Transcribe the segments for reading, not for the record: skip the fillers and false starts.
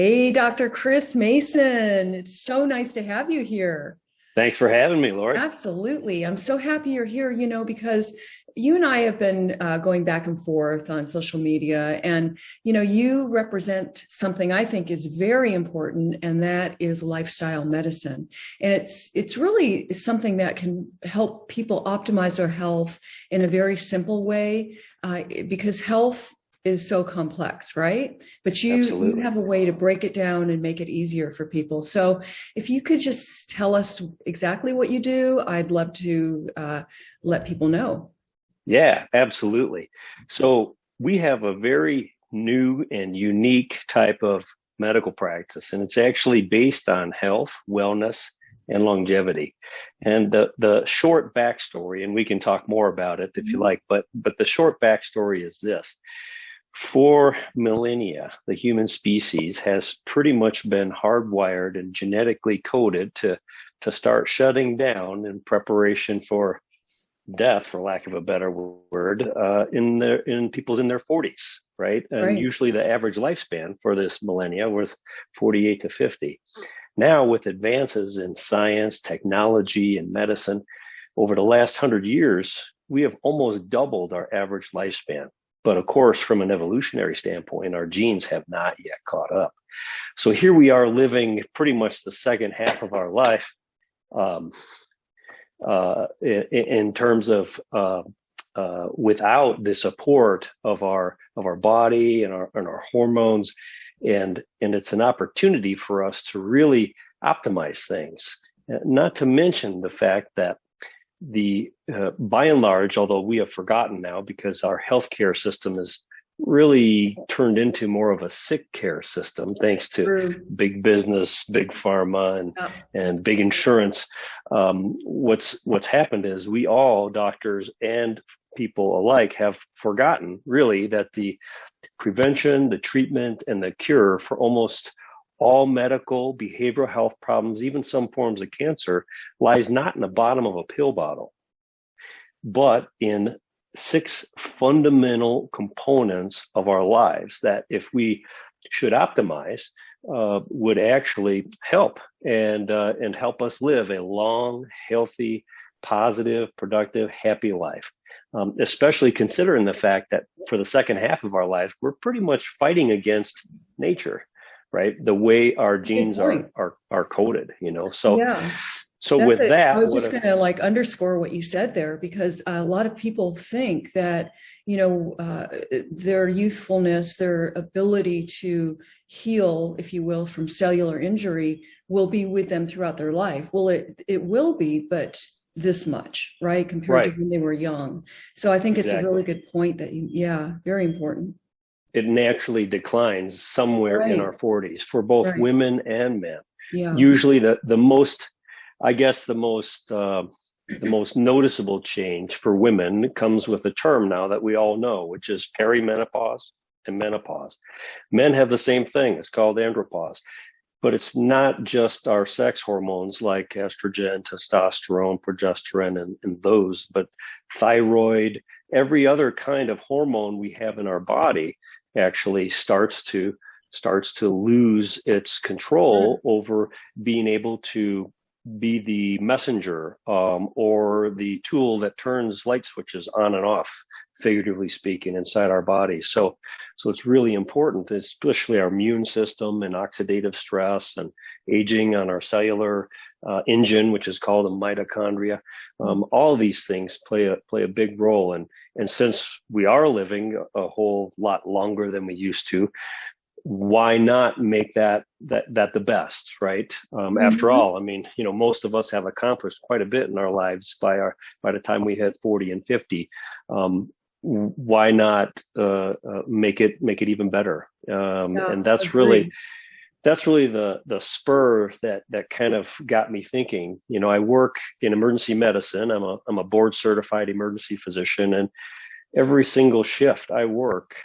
Hey, Dr. Chris Mason. It's so nice to have you here. Thanks for having me, Lori. Absolutely. I'm so happy you're here, because you and I have been going back and forth on social media, and, you represent something I think is very important, and that is lifestyle medicine. And it's really something that can help people optimize their health in a very simple way, because health is so complex, right? But you Absolutely. have a way to break it down and make it easier for people. So if you could just tell us exactly what you do, I'd love to let people know. Yeah, absolutely. So we have a very new and unique type of medical practice, and it's actually based on health, wellness, and longevity. And the short backstory, and we can talk more about it if you Mhm. like, but the short backstory is this. For millennia, the human species has pretty much been hardwired and genetically coded to start shutting down in preparation for death, for lack of a better word, in people's in their 40s, right? And Right. usually the average lifespan for this millennia was 48 to 50. Now, with advances in science, technology, and medicine, over the last 100 years, we have almost doubled our average lifespan. But of course, from an evolutionary standpoint, our genes have not yet caught up. So here we are living pretty much the second half of our life, um, in terms of without the support of our body and our hormones, and it's an opportunity for us to really optimize things. Not to mention the fact that the by and large, although we have forgotten now because our healthcare system is really turned into more of a sick care system thanks to True. big business, big pharma, Yeah. and big insurance. What's happened is we all, doctors and people alike, have forgotten really that the prevention, the treatment, and the cure for almost all medical behavioral health problems, even some forms of cancer, lies not in the bottom of a pill bottle, but in six fundamental components of our lives that, if we should optimize, would actually help and help us live a long, healthy, positive, productive, happy life. Especially considering the fact that for the second half of our life, we're pretty much fighting against nature, right? The way our Good genes point. are coded, you know. Yeah. So That's with it. I that, was just going to like underscore what you said there, because a lot of people think that, their youthfulness, their ability to heal, if you will, from cellular injury will be with them throughout their life. Well, it will be, but this much, right? Compared to right, when they were young. So I think it's a really exactly. good point that yeah, very important. It naturally declines somewhere in Right. our 40s for both Right. women and men. Yeah. Usually, the most, I guess, the most noticeable change for women comes with a term now that we all know, which is perimenopause and menopause. Men have the same thing. It's called andropause. But it's not just our sex hormones like estrogen, testosterone, progesterone, and those, but thyroid, every other kind of hormone we have in our body actually starts to lose its control over being able to be the messenger, or the tool that turns light switches on and off, figuratively speaking, inside our bodies. So it's really important, especially our immune system and oxidative stress and aging on our cellular engine, which is called a mitochondria. All of these things play a big role. And since we are living a whole lot longer than we used to, why not make that the best, right? After Mhm. all, I mean, most of us have accomplished quite a bit in our lives by the time we hit 40 and 50. Why not make it even better? Yeah. And that's really Agree. the spur that kind of got me thinking. I work in emergency medicine. I'm a board certified emergency physician, and every single shift I work,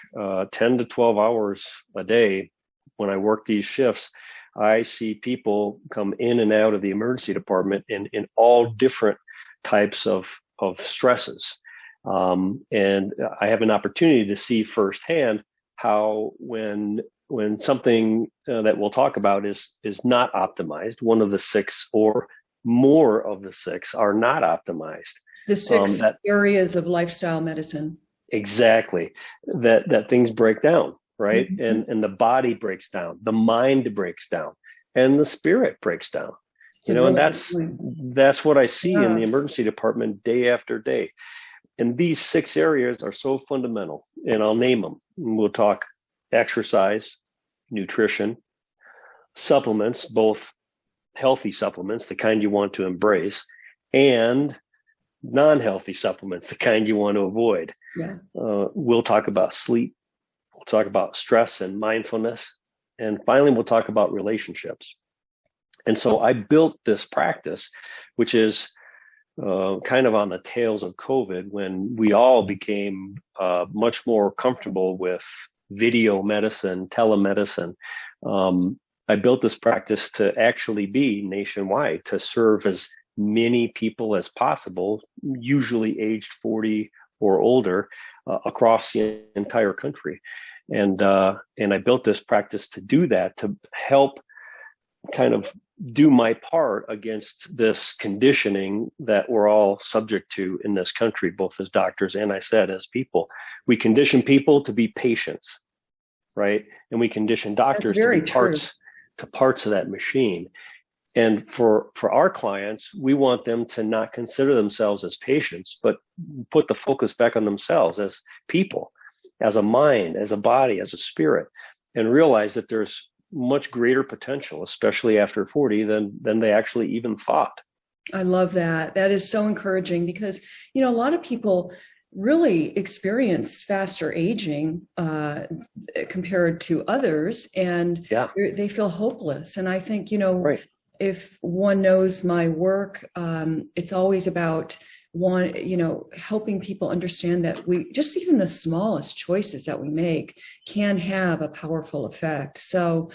10 to 12 hours a day. When I work these shifts, I see people come in and out of the emergency department in all different types of stresses. And I have an opportunity to see firsthand how when something that we'll talk about is not optimized, one of the six or more of the six are not optimized. The six areas of lifestyle medicine. Exactly. That things break down, right? Mm-hmm. And the body breaks down, the mind breaks down, and the spirit breaks down. And that's what I see in the emergency department day after day. And these six areas are so fundamental, and I'll name them. We'll talk exercise, nutrition, supplements, both healthy supplements, the kind you want to embrace, and non-healthy supplements, the kind you want to avoid. Yeah. We'll talk about sleep. We'll talk about stress and mindfulness. And finally, we'll talk about relationships. And so I built this practice, which is kind of on the tails of COVID, when we all became much more comfortable with video medicine, telemedicine. I built this practice to actually be nationwide, to serve as many people as possible, usually aged 40 or older, across the entire country. And I built this practice to do that, to help kind of do my part against this conditioning that we're all subject to in this country, both as doctors and, I said, as people. We condition people to be patients, right? And we condition doctors to be parts of that machine. And for our clients, we want them to not consider themselves as patients, but put the focus back on themselves as people, as a mind, as a body, as a spirit, and realize that there's much greater potential, especially after 40, than they actually even thought. I love that. That is so encouraging because, a lot of people really experience faster aging compared to others, and they feel hopeless. And I think, right. If one knows my work, it's always about helping people understand that even the smallest choices that we make can have a powerful effect. So,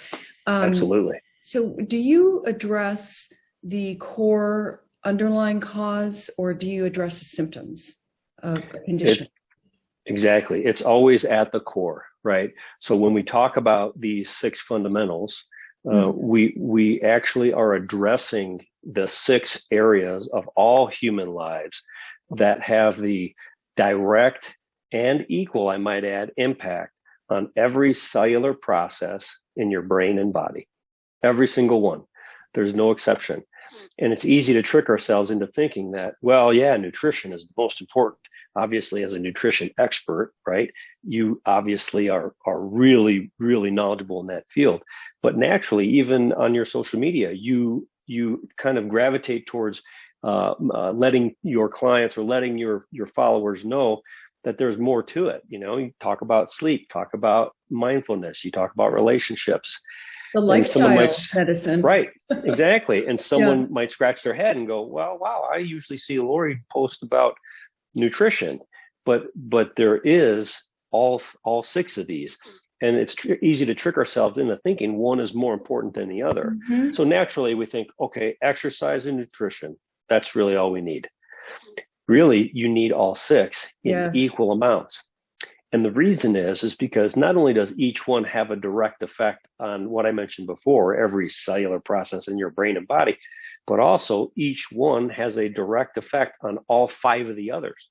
absolutely. So do you address the core underlying cause, or do you address the symptoms of a condition? Exactly. It's always at the core, right? So when we talk about these six fundamentals, we actually are addressing the six areas of all human lives that have the direct and equal, I might add, impact on every cellular process in your brain and body. Every single one. There's no exception. And it's easy to trick ourselves into thinking that, well, yeah, nutrition is the most important. Obviously, as a nutrition expert, right, you obviously are really, really knowledgeable in that field. But naturally, even on your social media, you kind of gravitate towards letting your clients or letting your followers know that there's more to it. You talk about sleep, talk about mindfulness, you talk about relationships. The lifestyle medicine. Right, exactly. And someone might scratch their head and go, well, wow, I usually see Lori post about nutrition, but there is all six of these. And it's easy to trick ourselves into thinking one is more important than the other. Mm-hmm. So naturally we think, okay, exercise and nutrition, that's really all we need. Really, you need all six in equal amounts. And the reason is because not only does each one have a direct effect on what I mentioned before, every cellular process in your brain and body, but also each one has a direct effect on all five of the others.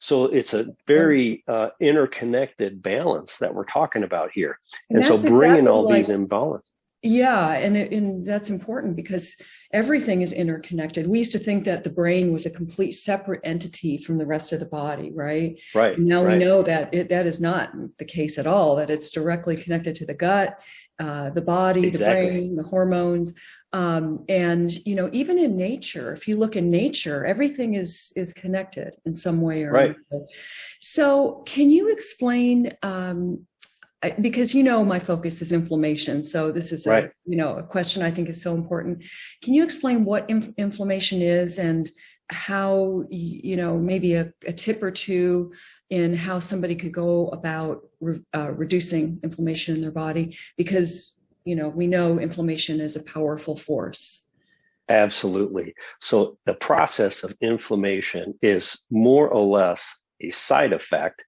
So it's a very interconnected balance that we're talking about here. And so bringing all these in balance. Yeah, and that's important because everything is interconnected. We used to think that the brain was a complete separate entity from the rest of the body, right? Right. And now we know that that is not the case at all, that it's directly connected to the gut, the body, the brain, the hormones. And, even in nature, if you look in nature, everything is connected in some way or another. So can you explain, because my focus is inflammation. So this is a question I think is so important. Can you explain what inflammation is and how, maybe a tip or two in how somebody could go about reducing inflammation in their body? Because, we know inflammation is a powerful force. Absolutely. So the process of inflammation is more or less a side effect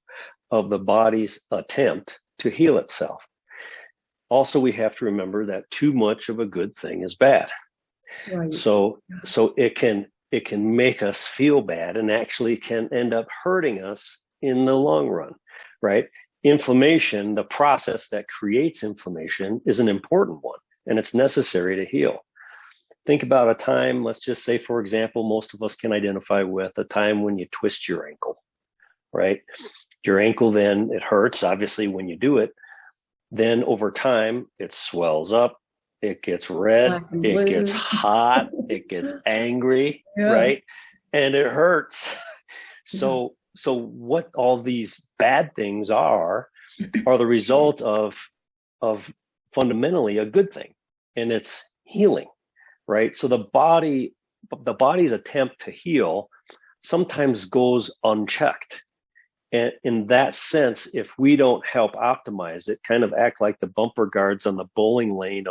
of the body's attempt to heal itself. Also, we have to remember that too much of a good thing is bad. Right. So it can make us feel bad and actually can end up hurting us in the long run, right? Inflammation, the process that creates inflammation, is an important one, and it's necessary to heal. Think about a time, let's just say, for example, most of us can identify with a time when you twist your ankle, right? Your ankle, then it hurts, obviously, when you do it. Then over time, it swells up, it gets red, it gets hot, it gets angry, right? And it hurts. So what all these bad things are the result of fundamentally a good thing, and it's healing, right? So the body's attempt to heal sometimes goes unchecked. And in that sense, if we don't help optimize it, kind of act like the bumper guards on the bowling lane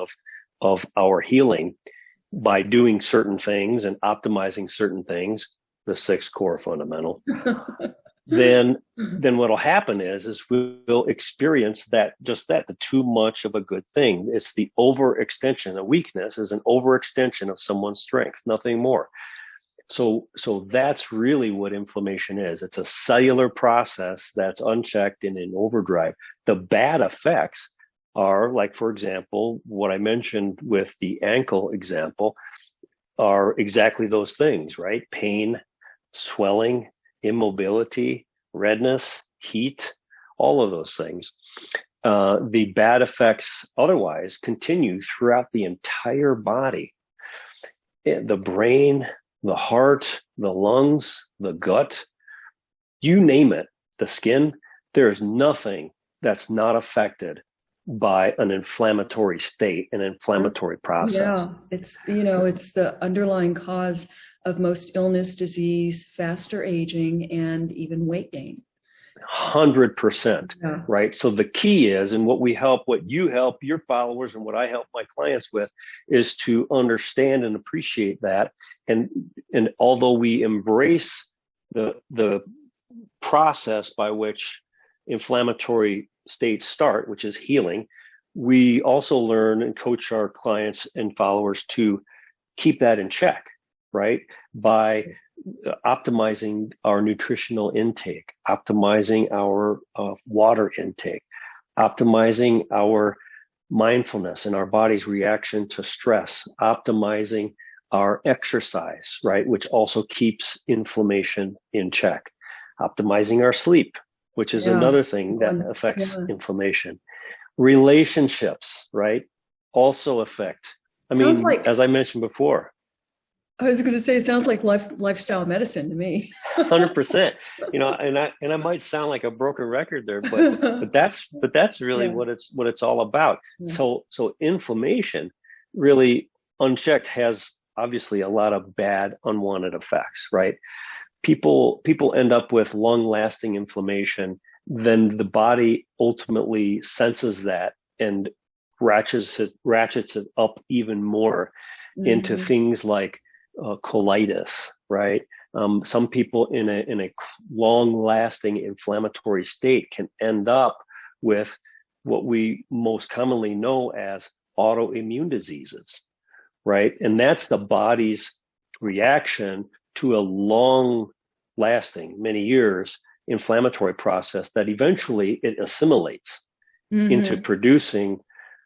of our healing by doing certain things and optimizing certain things, the 6 core fundamental, then what'll happen is we'll experience the too much of a good thing. It's the overextension. A weakness is an overextension of someone's strength, nothing more. So that's really what inflammation is. It's a cellular process that's unchecked and in overdrive. The bad effects are, like, for example, what I mentioned with the ankle example, are exactly those things, right? Pain, swelling, immobility, redness, heat, all of those things. The bad effects otherwise continue throughout the entire body. The brain, the heart, the lungs, the gut, you name it, the skin, there's nothing that's not affected by an inflammatory state, an inflammatory process. Yeah, it's the underlying cause of most illness, disease, faster aging, and even weight gain. 100%, right? So the key is, and what you help your followers and what I help my clients with, is to understand and appreciate that. And although we embrace the process by which inflammatory states start, which is healing, we also learn and coach our clients and followers to keep that in check, right? By optimizing our nutritional intake, optimizing our water intake, optimizing our mindfulness and our body's reaction to stress, optimizing our exercise, right, which also keeps inflammation in check, optimizing our sleep, which is another thing that affects inflammation. Relationships, right, also affect. As I mentioned before, I was going to say, it sounds like lifestyle medicine to me. 100%. And I might sound like a broken record there, but that's really what it's all about. Yeah. So inflammation, really unchecked, has obviously a lot of bad unwanted effects, right? People end up with long-lasting inflammation. Then the body ultimately senses that and ratchets it up even more into things like colitis, right? Some people in a long-lasting inflammatory state can end up with what we most commonly know as autoimmune diseases, right? And that's the body's reaction to a long-lasting, many years, inflammatory process that eventually it assimilates into producing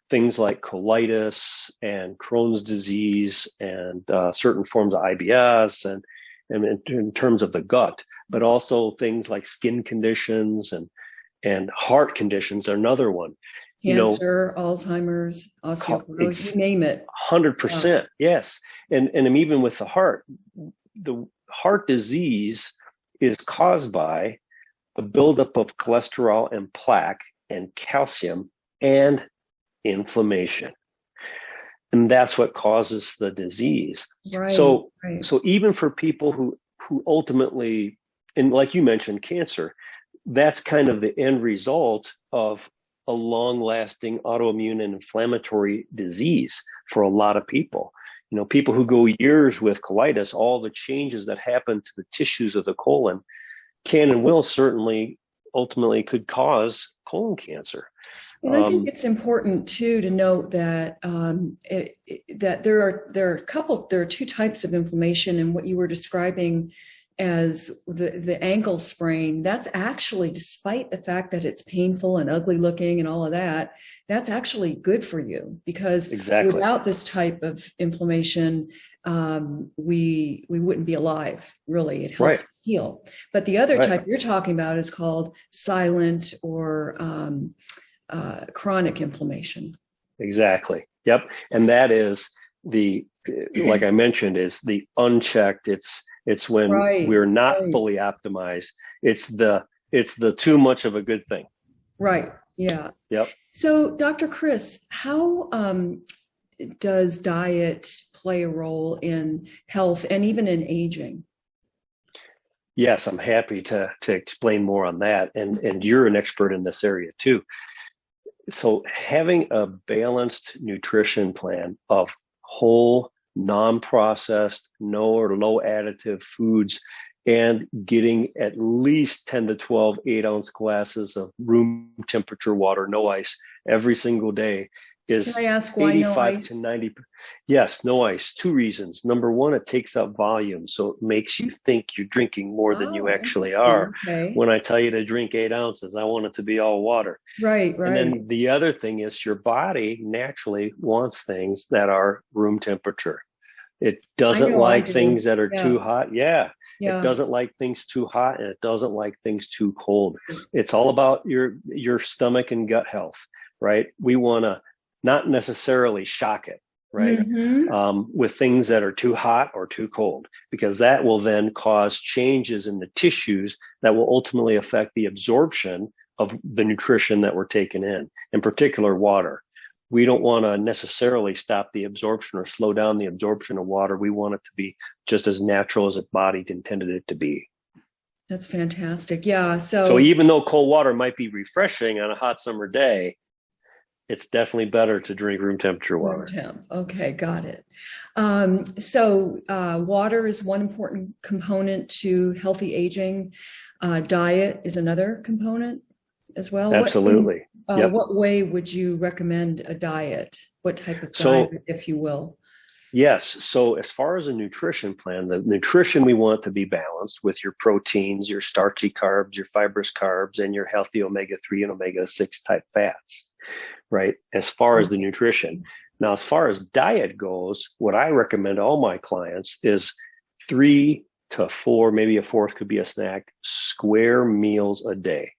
things like colitis and Crohn's disease and certain forms of IBS and in terms of the gut, but also things like skin conditions and heart conditions are another one. Cancer, Alzheimer's, osteoporosis, you name it. 100%, yes. And even with the heart disease is caused by the buildup of cholesterol and plaque and calcium and inflammation. And that's what causes the disease. Right, so even for people who ultimately, and like you mentioned, cancer, that's kind of the end result of a long-lasting autoimmune and inflammatory disease for a lot of people. People who go years with colitis, all the changes that happen to the tissues of the colon can and will certainly ultimately could cause colon cancer. And I think it's important too to note that that there are two types of inflammation, and what you were describing as the ankle sprain, that's actually, despite the fact that it's painful and ugly looking and all of that, that's actually good for you, because without this type of inflammation, we wouldn't be alive, really. It helps us heal. But the other type you're talking about is called silent or chronic inflammation. Exactly. Yep. And that is like I mentioned, is the unchecked. It's when we're not fully optimized. It's the too much of a good thing. Right. Yeah. Yep. So, Dr. Chris, how does diet play a role in health and even in aging? Yes, I'm happy to explain more on that. And you're an expert in this area too. So having a balanced nutrition plan of whole, non-processed, no or low additive foods, and getting at least 10 to 12 8-ounce glasses of room temperature water, no ice, every single day is, can I ask why 85 no ice? To 90. Yes, no ice. Two reasons. Number one, it takes up volume. So it makes you think you're drinking more than you actually are. Okay. When I tell you to drink 8 ounces, I want it to be all water. Right. And then the other thing is your body naturally wants things that are room temperature. It doesn't like things that are too hot. Yeah. It doesn't like things too hot, and it doesn't like things too cold. It's all about your stomach and gut health, right? We want to not necessarily shock it, right? With things that are too hot or too cold, because that will then cause changes in the tissues that will ultimately affect the absorption of the nutrition that we're taking in particular water. We don't want to necessarily stop the absorption or slow down the absorption of water. We want it to be just as natural as the body intended it to be. That's fantastic. Yeah. So even though cold water might be refreshing on a hot summer day, it's definitely better to drink room temperature water. Okay, got it. So water is one important component to healthy aging. Diet is another component as well. Absolutely. What way would you recommend a diet? What type of diet, if you will? Yes. So as far as a nutrition plan, the nutrition we want to be balanced with your proteins, your starchy carbs, your fibrous carbs, and your healthy omega-3 and omega-6 type fats, right? As far as the nutrition. Now, as far as diet goes, what I recommend to all my clients is 3 to 4, maybe a fourth could be a snack, square meals a day,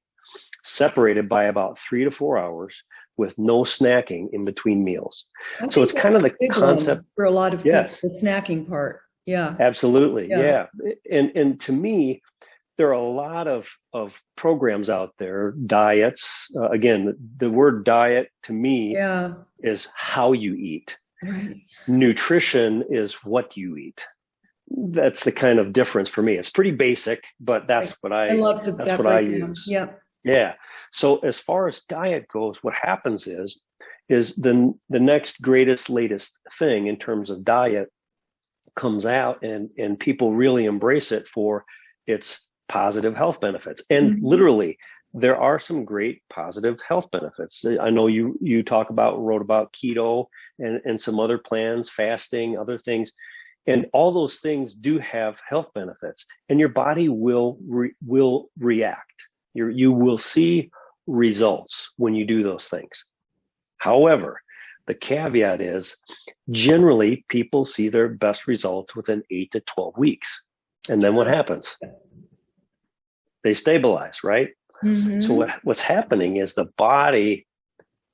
separated by about 3 to 4 hours, with no snacking in between meals. So it's kind of the concept for a lot of people, the snacking part. Yeah, absolutely. Yeah. And to me, there are a lot of programs out there, diets. Again, the word diet to me is how you eat. Right. Nutrition is what you eat. That's the kind of difference for me. It's pretty basic, but that's what I love. That's what I use. Yep. Yeah. So as far as diet goes, what happens is the next greatest, latest thing in terms of diet comes out, and people really embrace it for its positive health benefits. And literally, there are some great positive health benefits. I know you wrote about keto and some other plans, fasting, other things. And all those things do have health benefits, and your body will react. You will see results when you do those things. However, the caveat is generally people see their best results within 8 to 12 weeks. And then what happens? They stabilize, right? So what's happening is the body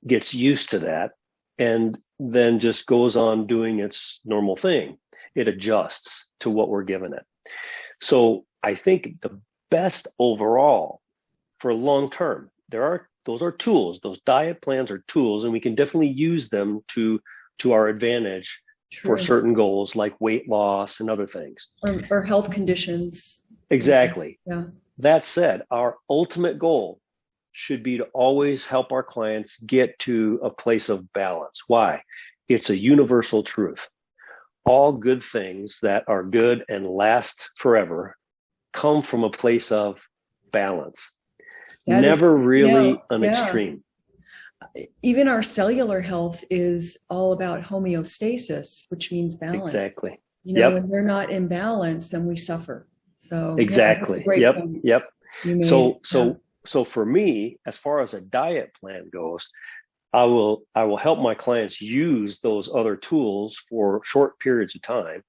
gets used to that and then just goes on doing its normal thing. It adjusts to what we're giving it. So I think the best overall for long term, those are tools. Those diet plans are tools, and we can definitely use them to our advantage for certain goals like weight loss and other things. Or health conditions. Exactly. Yeah. That said, our ultimate goal should be to always help our clients get to a place of balance. Why? It's a universal truth. All good things that are good and last forever come from a place of balance. That is, Never really an yeah. extreme. Even our cellular health is all about homeostasis, which means balance. Exactly. When we're not in balance, then we suffer. So exactly. that's a great point. Yep. You made. So for me, as far as a diet plan goes, I will help my clients use those other tools for short periods of time,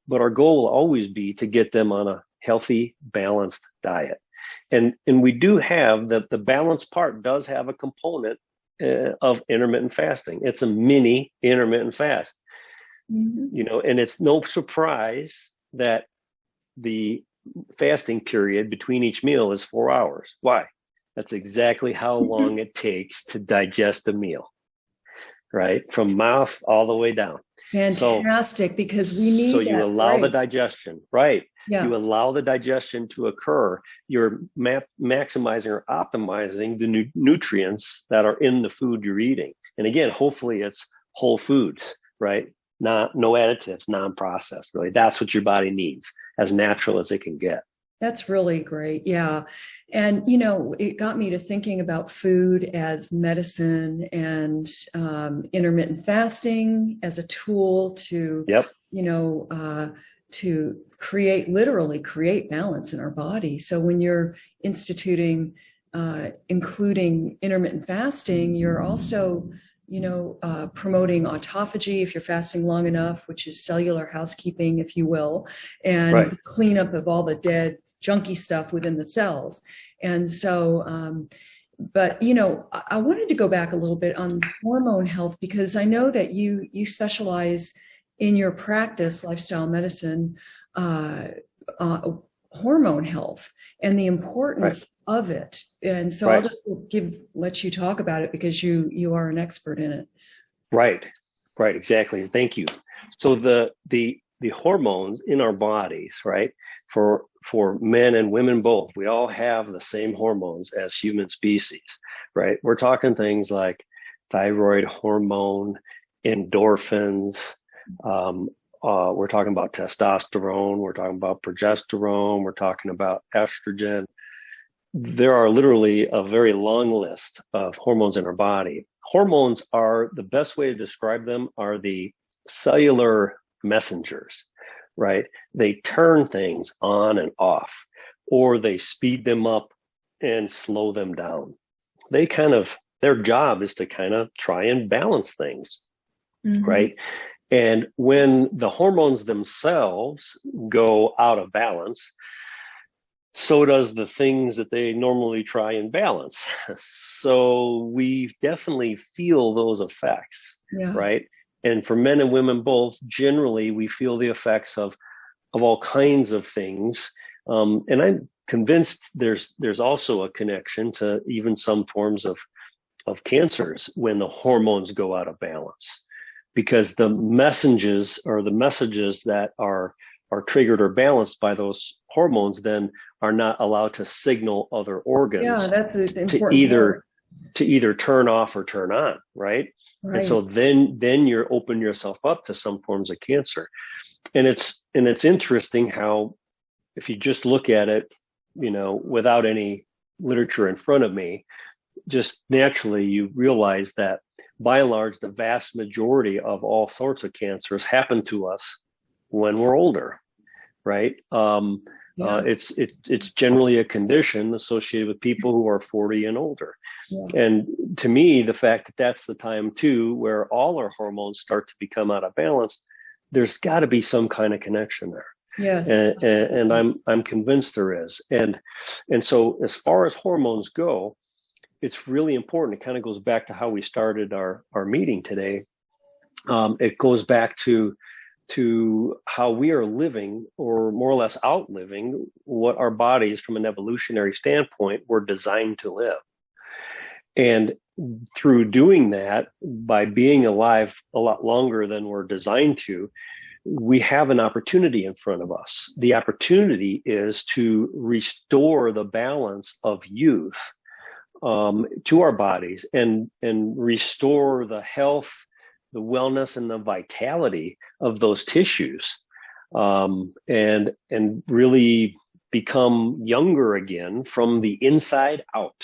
but our goal will always be to get them on a healthy, balanced diet. And we do have the balance part does have a component of intermittent fasting. It's a mini intermittent fast, and it's no surprise that the fasting period between each meal is 4 hours. Why? That's exactly how long it takes to digest a meal, right? From mouth all the way down. Fantastic, because we need. So you allow the digestion, right? Yeah. You allow the digestion to occur. You're maximizing or optimizing the nutrients that are in the food you're eating. And again, hopefully it's whole foods, right? No additives, non-processed, really. That's what your body needs, as natural as it can get. That's really great. Yeah. And, it got me to thinking about food as medicine and intermittent fasting as a tool to, to literally create balance in our body. So when you're including intermittent fasting, you're also, promoting autophagy if you're fasting long enough, which is cellular housekeeping, if you will, and the cleanup of all the dead junky stuff within the cells. And so, but, I wanted to go back a little bit on hormone health, because I know that you specialize in your practice, lifestyle medicine, hormone health and the importance of it. And so I'll just let you talk about it, because you are an expert in it. Right, exactly. Thank you. So the hormones in our bodies, right? For men and women both, we all have the same hormones as human species, right? We're talking things like thyroid hormone, endorphins, we're talking about testosterone, we're talking about progesterone, we're talking about estrogen. There are literally a very long list of hormones in our body. Hormones are, the best way to describe them are the cellular messengers, right? They turn things on and off, or they speed them up and slow them down. Their job is to kind of try and balance things, right? And when the hormones themselves go out of balance, so does the things that they normally try and balance. So we definitely feel those effects, right? And for men and women both, generally, we feel the effects of all kinds of things. And I'm convinced there's also a connection to even some forms of cancers when the hormones go out of balance, because the messages that are triggered or balanced by those hormones then are not allowed to signal other organs to either turn off or turn on, right? And so then you open yourself up to some forms of cancer. And it's interesting how, if you just look at it, without any literature in front of me, just naturally you realize that by and large, the vast majority of all sorts of cancers happen to us when we're older, right? It's generally a condition associated with people who are 40 and older. And to me, the fact that that's the time too where all our hormones start to become out of balance, there's got to be some kind of connection there. Yes, and I'm convinced there is. And so as far as hormones go, it's really important. It kind of goes back to how we started our meeting today. It goes back to how we are living, or more or less outliving, what our bodies from an evolutionary standpoint were designed to live. And through doing that, by being alive a lot longer than we're designed to, we have an opportunity in front of us. The opportunity is to restore the balance of youth to our bodies, and restore the health, the wellness, and the vitality of those tissues, and really become younger again from the inside out.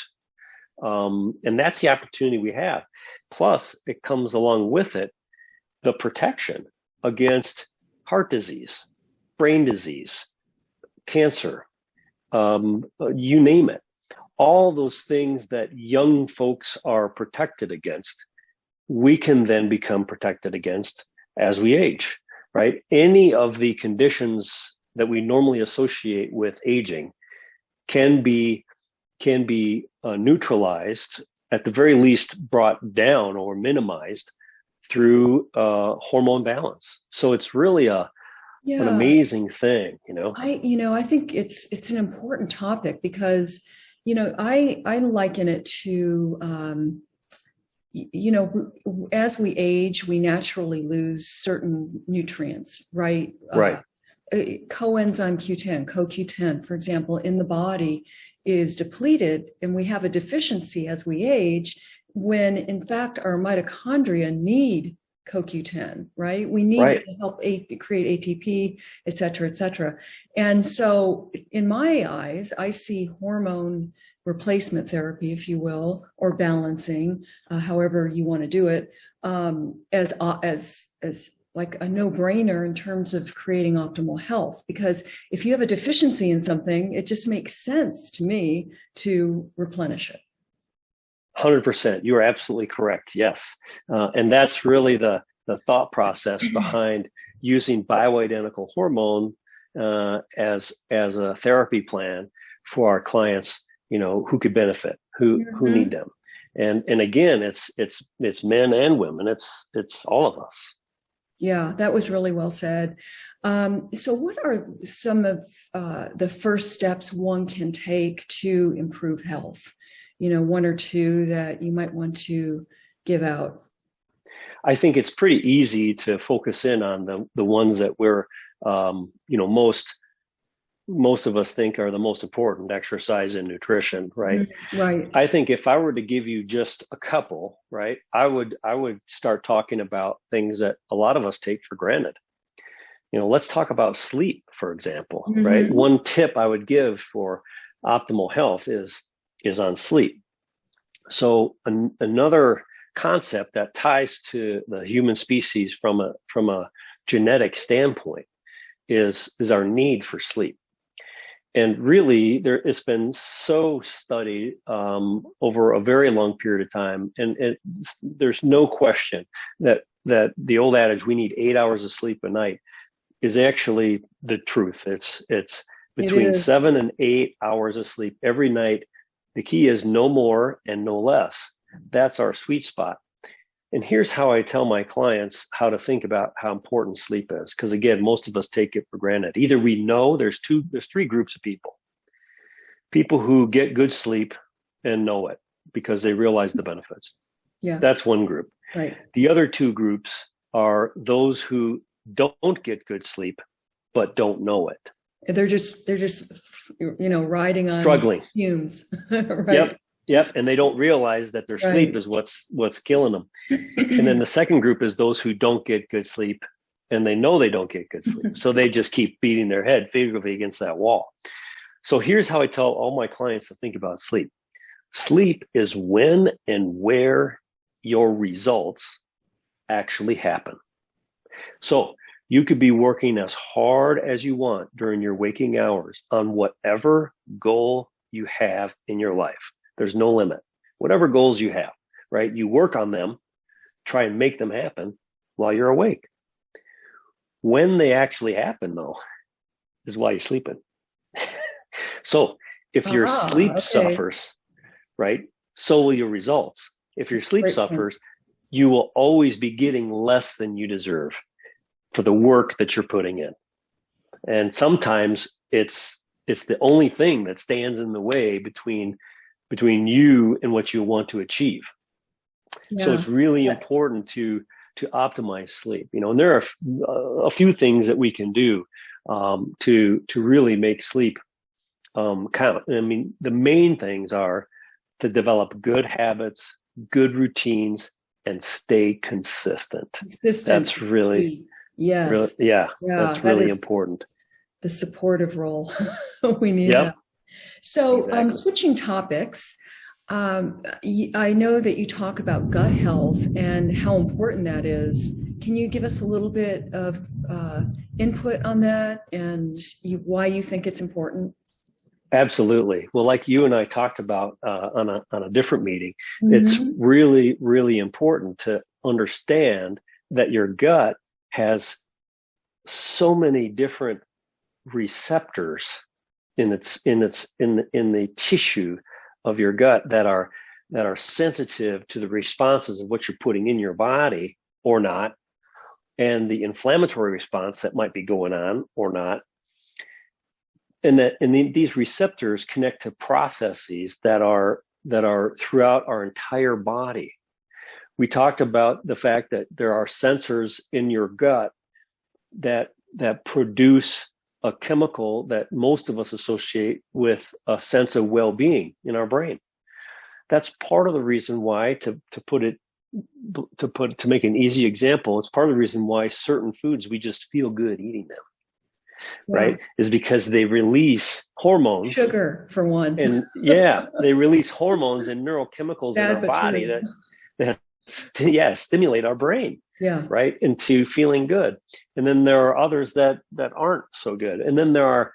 And that's the opportunity we have. Plus, it comes along with it the protection against heart disease, brain disease, cancer, you name it. All those things that young folks are protected against, we can then become protected against as we age, right? Any of the conditions that we normally associate with aging can be neutralized, at the very least brought down or minimized through hormone balance. So it's really an amazing thing, I think it's an important topic because, I liken it to, as we age, we naturally lose certain nutrients, right? Right. Coenzyme Q10, CoQ10, for example, in the body is depleted, and we have a deficiency as we age when in fact our mitochondria need CoQ10, right? We need it to help create ATP, et cetera, et cetera. And so in my eyes, I see hormone replacement therapy, if you will, or balancing, however you want to do it, as like a no-brainer in terms of creating optimal health. Because if you have a deficiency in something, it just makes sense to me to replenish it. 100%. You are absolutely correct. Yes. And that's really the thought process behind using bioidentical hormone as a therapy plan for our clients, who could benefit, who need them. And again, it's men and women. It's all of us. Yeah, that was really well said. So what are some of the first steps one can take to improve health? One or two that you might want to give out. I think it's pretty easy to focus in on the ones that we're, most of us think are the most important: exercise and nutrition, right? Right. I think if I were to give you just a couple, right, I would start talking about things that a lot of us take for granted. Let's talk about sleep, for example, right? One tip I would give for optimal health is on sleep. So another concept that ties to the human species from a genetic standpoint is our need for sleep. And really, it's been so studied over a very long period of time, and there's no question that the old adage, we need 8 hours of sleep a night, is actually the truth. It's between 7 and 8 hours of sleep every night. The key is no more and no less. That's our sweet spot. And here's how I tell my clients how to think about how important sleep is. Because again, most of us take it for granted. Either we know there's three groups of people. People who get good sleep and know it because they realize the benefits. Yeah. That's one group. Right. The other two groups are those who don't get good sleep, but don't know it. They're just riding on struggling fumes. Right. Yep. And they don't realize that their sleep is what's killing them. And then the second group is those who don't get good sleep, and they know they don't get good sleep. So they just keep beating their head figuratively against that wall. So here's how I tell all my clients to think about sleep. Sleep is when and where your results actually happen. So you could be working as hard as you want during your waking hours on whatever goal you have in your life. There's no limit. Whatever goals you have, right? You work on them, try and make them happen while you're awake. When they actually happen, though, is while you're sleeping. So if your sleep suffers, right, so will your results. If your sleep suffers, you will always be getting less than you deserve for the work that you're putting in. And sometimes it's the only thing that stands in the way between you and what you want to achieve. Yeah. So it's really important to optimize sleep, and there are a few things that we can do to really make sleep count. I mean, the main things are to develop good habits, good routines, and stay consistent. That's really, yes. that's really important. the supportive role. We need Yep. that. So, Exactly. switching topics, I know that you talk about gut health and how important that is. Can you give us a little bit of input on that and why you think it's important? Absolutely. Well, like you and I talked about on a different meeting, it's Mm-hmm. really, really important to understand that your gut has so many different receptors in the tissue of your gut that are sensitive to the responses of what you're putting in your body or not, and the inflammatory response that might be going on or not. These receptors connect to processes that are throughout our entire body. We talked about the fact that there are sensors in your gut that produce a chemical that most of us associate with a sense of well-being in our brain. That's part of the reason why, to make an easy example, it's part of the reason why certain foods we just feel good eating them. Yeah. Right, is because they release hormones. Sugar, for one. And yeah, they release hormones and neurochemicals in our body that stimulate our brain. Yeah. Right, into feeling good. And then there are others that aren't so good. And then there are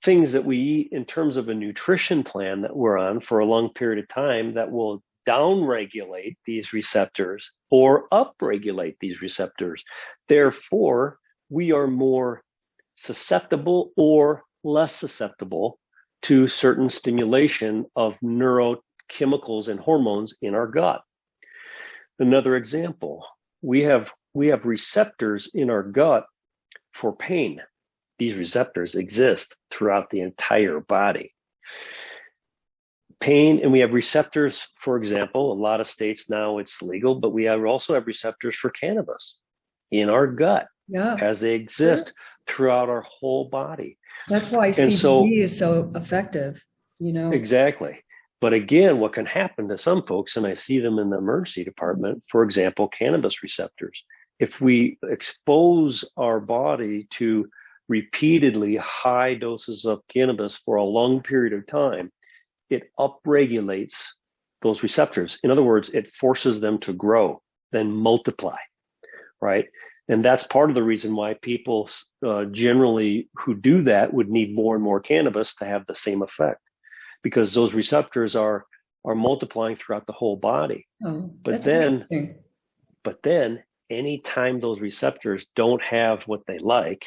things that we eat in terms of a nutrition plan that we're on for a long period of time that will downregulate these receptors or upregulate these receptors. Therefore, we are more susceptible or less susceptible to certain stimulation of neurochemicals and hormones in our gut. Another example, we have receptors in our gut for pain. These receptors exist throughout the entire body. Pain, and we have receptors, for example, a lot of states now it's legal, but we also have receptors for cannabis in our gut, as they exist throughout our whole body. That's why CBD is so effective, Exactly. But again, what can happen to some folks, and I see them in the emergency department, for example, cannabis receptors. If we expose our body to repeatedly high doses of cannabis for a long period of time, it upregulates those receptors. In other words, it forces them to grow, then multiply, right? And that's part of the reason why people generally who do that would need more and more cannabis to have the same effect, because those receptors are multiplying throughout the whole body. Oh, that's interesting. But then anytime those receptors don't have what they like,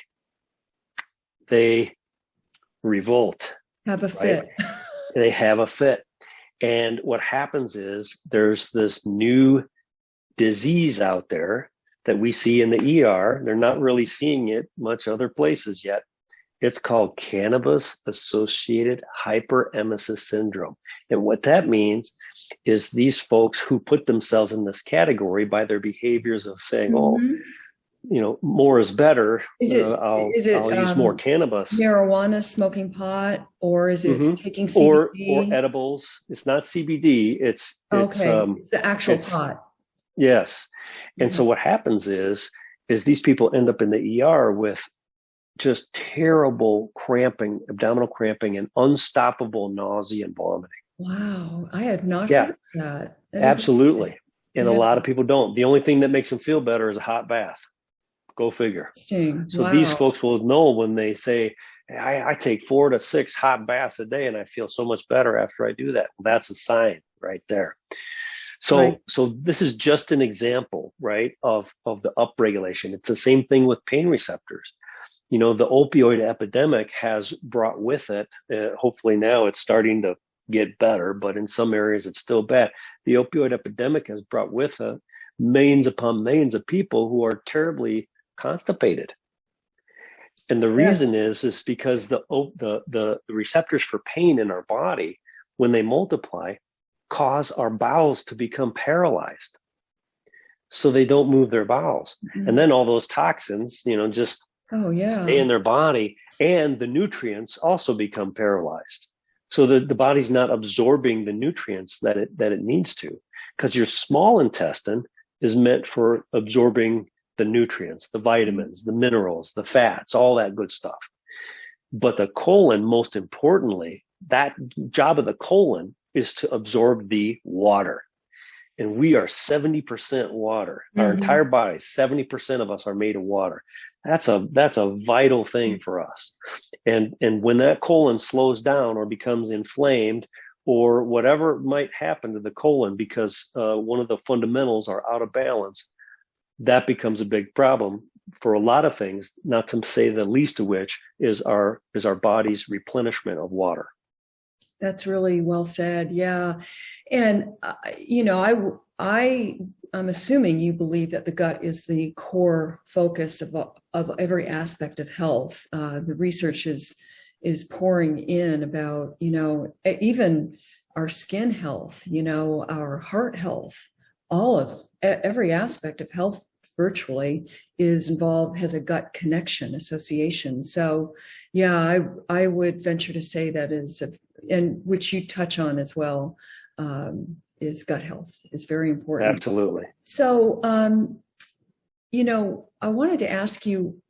they revolt. Have a fit. Right? They have a fit. And what happens is there's this new disease out there that we see in the ER. They're not really seeing it much other places yet. It's called cannabis-associated hyperemesis syndrome. And what that means is these folks who put themselves in this category by their behaviors of saying, more is better. I'll use more cannabis. Marijuana, smoking pot, or is it taking CBD? Or edibles. It's not CBD. It's the actual pot. Yes. And so what happens is these people end up in the ER with just terrible cramping, abdominal cramping, and unstoppable nausea and vomiting. Wow. I have not heard that. Absolutely. And a lot of people don't. The only thing that makes them feel better is a hot bath. Go figure. So these folks will know when they say, I take 4 to 6 hot baths a day and I feel so much better after I do that. Well, that's a sign right there. So this is just an example, right, of the upregulation. It's the same thing with pain receptors. The opioid epidemic has brought with it, hopefully now it's starting to get better, but in some areas it's still bad. The opioid epidemic has brought with it millions upon millions of people who are terribly constipated. And the reason is because the receptors for pain in our body, when they multiply, cause our bowels to become paralyzed. So they don't move their bowels. And then all those toxins, just stay in their body, and the nutrients also become paralyzed. So the body's not absorbing the nutrients that it needs to, because your small intestine is meant for absorbing the nutrients, the vitamins, the minerals, the fats, all that good stuff. But the colon, most importantly, that job of the colon is to absorb the water. And we are 70% water. Our entire body, 70% of us are made of water. That's a vital thing for us. And when that colon slows down or becomes inflamed or whatever might happen to the colon because one of the fundamentals are out of balance, that becomes a big problem for a lot of things, not to say the least of which is our body's replenishment of water. That's really well said. Yeah. And, I'm assuming you believe that the gut is the core focus of every aspect of health. The research is pouring in about, even our skin health, our heart health, every aspect of health virtually has a gut connection association. So yeah, I would venture to say that and which you touch on as well, is gut health is very important. Absolutely. So, I wanted to ask you,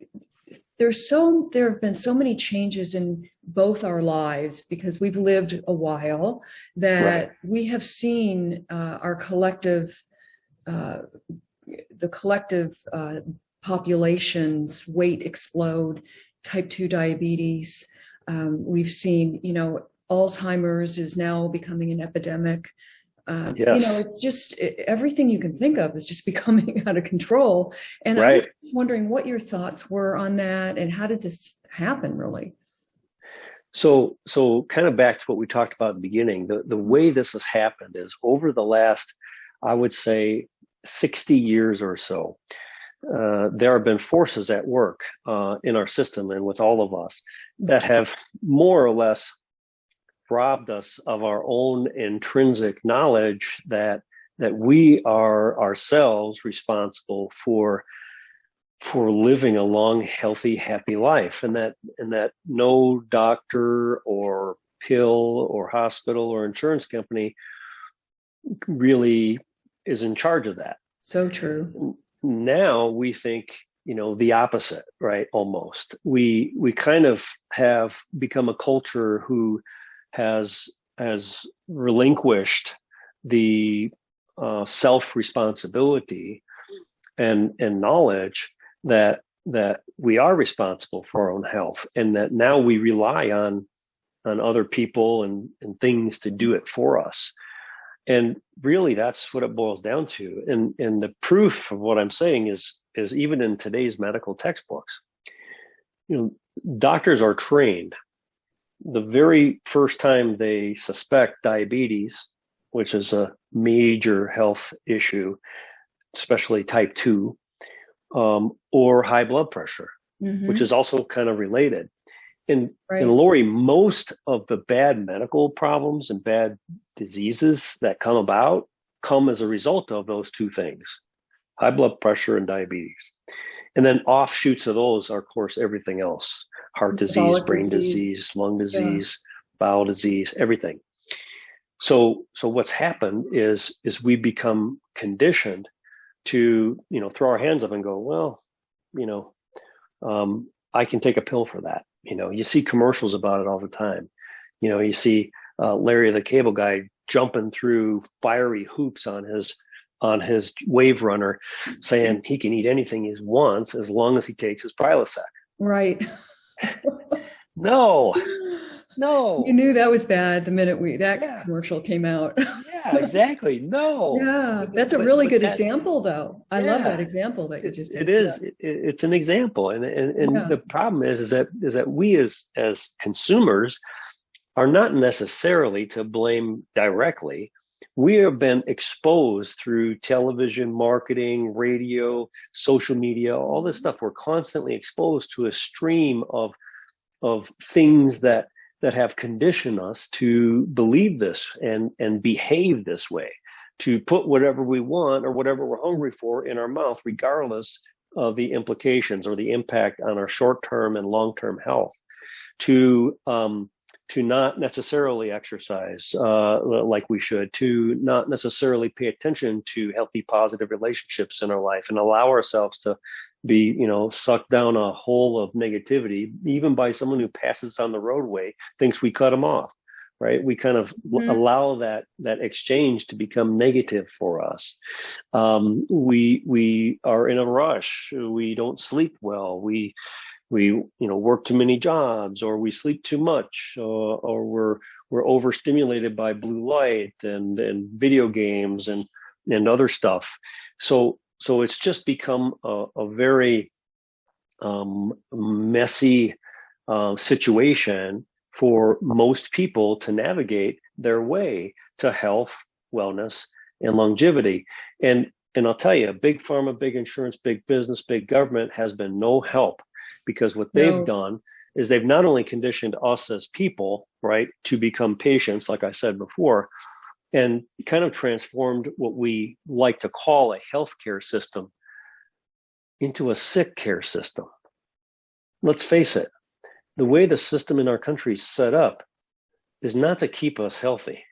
there have been so many changes in both our lives because we've lived a while that we have seen our collective, the collective population's weight explode, type 2 diabetes. We've seen, Alzheimer's is now becoming an epidemic. Yes. It's just everything you can think of is just becoming out of control. And I was just wondering what your thoughts were on that and how did this happen really? So kind of back to what we talked about at the beginning, the way this has happened is over the last, I would say, 60 years or so, there have been forces at work in our system and with all of us that have more or less robbed us of our own intrinsic knowledge that we are ourselves responsible for living a long, healthy, happy life, and that no doctor or pill or hospital or insurance company really is in charge of that. So true. Now we think, the opposite, right? Almost. We kind of have become a culture who has relinquished the self-responsibility and knowledge that we are responsible for our own health, and that now we rely on other people and things to do it for us. And really, that's what it boils down to. And the proof of what I'm saying is even in today's medical textbooks, doctors are trained. The very first time they suspect diabetes, which is a major health issue, especially type 2, or high blood pressure, which is also kind of related. And Lori, most of the bad medical problems and bad diseases that come about come as a result of those two things, high blood pressure and diabetes. And then offshoots of those are, of course, everything else: heart disease, brain disease, lung disease, bowel disease, everything. So what's happened is we become conditioned to, throw our hands up and go, well, I can take a pill for that. You see commercials about it all the time. You see Larry the Cable Guy jumping through fiery hoops on his wave runner, saying he can eat anything he wants as long as he takes his Prilosec. Right. No. You knew that was bad the minute that commercial came out. Yeah, exactly. No. Yeah, that's a really good example, though. I love that example that you just did. It is. It's an example, and the problem is that we as consumers are not necessarily to blame directly. We have been exposed through television, marketing, radio, social media, all this stuff. We're constantly exposed to a stream of things that have conditioned us to believe this and behave this way, to put whatever we want or whatever we're hungry for in our mouth, regardless of the implications or the impact on our short-term and long-term health, to not necessarily exercise like we should, to not necessarily pay attention to healthy, positive relationships in our life, and allow ourselves to be, sucked down a hole of negativity, even by someone who passes on the roadway, thinks we cut them off, right? We kind of allow that exchange to become negative for us. We are in a rush. We don't sleep well. We work too many jobs, or we sleep too much, or we're overstimulated by blue light and video games and other stuff. So it's just become a very messy situation for most people to navigate their way to health, wellness, and longevity. And I'll tell you, big pharma, big insurance, big business, big government has been no help, because what they've done is they've not only conditioned us as people, right, to become patients, like I said before, and kind of transformed what we like to call a healthcare system into a sick care system. Let's face it, the way the system in our country is set up is not to keep us healthy.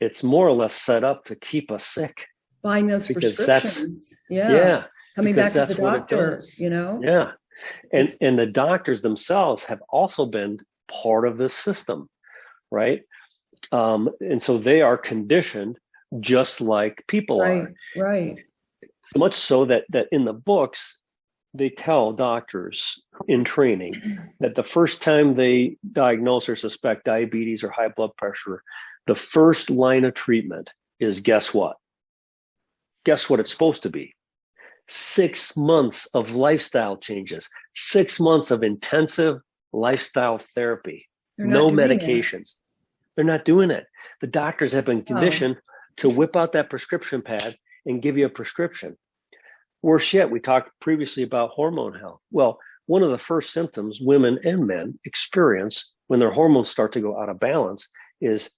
It's more or less set up to keep us sick. Buying those prescriptions. Coming back to the doctor, Yeah. And the doctors themselves have also been part of this system, right? And so they are conditioned just like people are. Right. So much so that in the books, they tell doctors in training that the first time they diagnose or suspect diabetes or high blood pressure, the first line of treatment is, guess what? Guess what it's supposed to be? 6 months of lifestyle changes, 6 months of intensive lifestyle therapy, no medications. They're not doing it. The doctors have been conditioned to whip out that prescription pad and give you a prescription. Worse yet, we talked previously about hormone health. Well, one of the first symptoms women and men experience when their hormones start to go out of balance is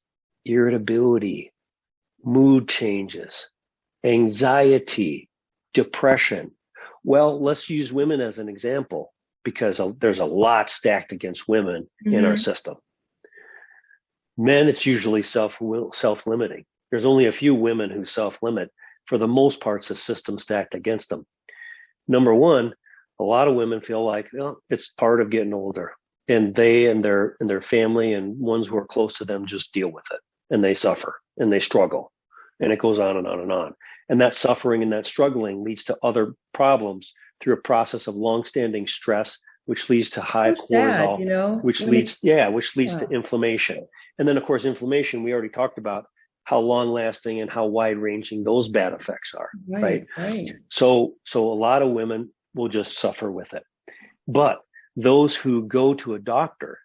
irritability, mood changes, anxiety, depression. Well, let's use women as an example, because there's a lot stacked against women in our system. Men, it's usually self-limiting. There's only a few women who self-limit. For the most part, it's a system stacked against them. Number one, a lot of women feel like, it's part of getting older, and they and their family and ones who are close to them just deal with it, and they suffer and they struggle, and it goes on and on and on. And that suffering and that struggling leads to other problems through a process of longstanding stress, which leads to high cortisol, which leads to inflammation. And then, of course, inflammation, we already talked about how long-lasting and how wide-ranging those bad effects are, right? So a lot of women will just suffer with it. But those who go to a doctor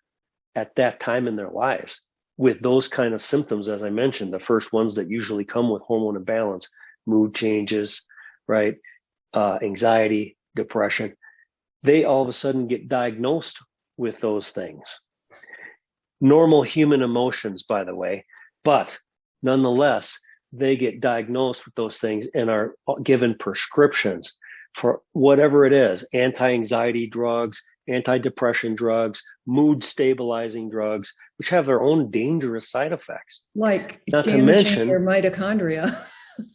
at that time in their lives with those kind of symptoms, as I mentioned, the first ones that usually come with hormone imbalance, mood changes, right? Anxiety, depression, they all of a sudden get diagnosed with those things. Normal human emotions, by the way, but nonetheless, they get diagnosed with those things and are given prescriptions for whatever it is: anti-anxiety drugs, antidepressant drugs, mood stabilizing drugs, which have their own dangerous side effects. Like not to mention your mitochondria.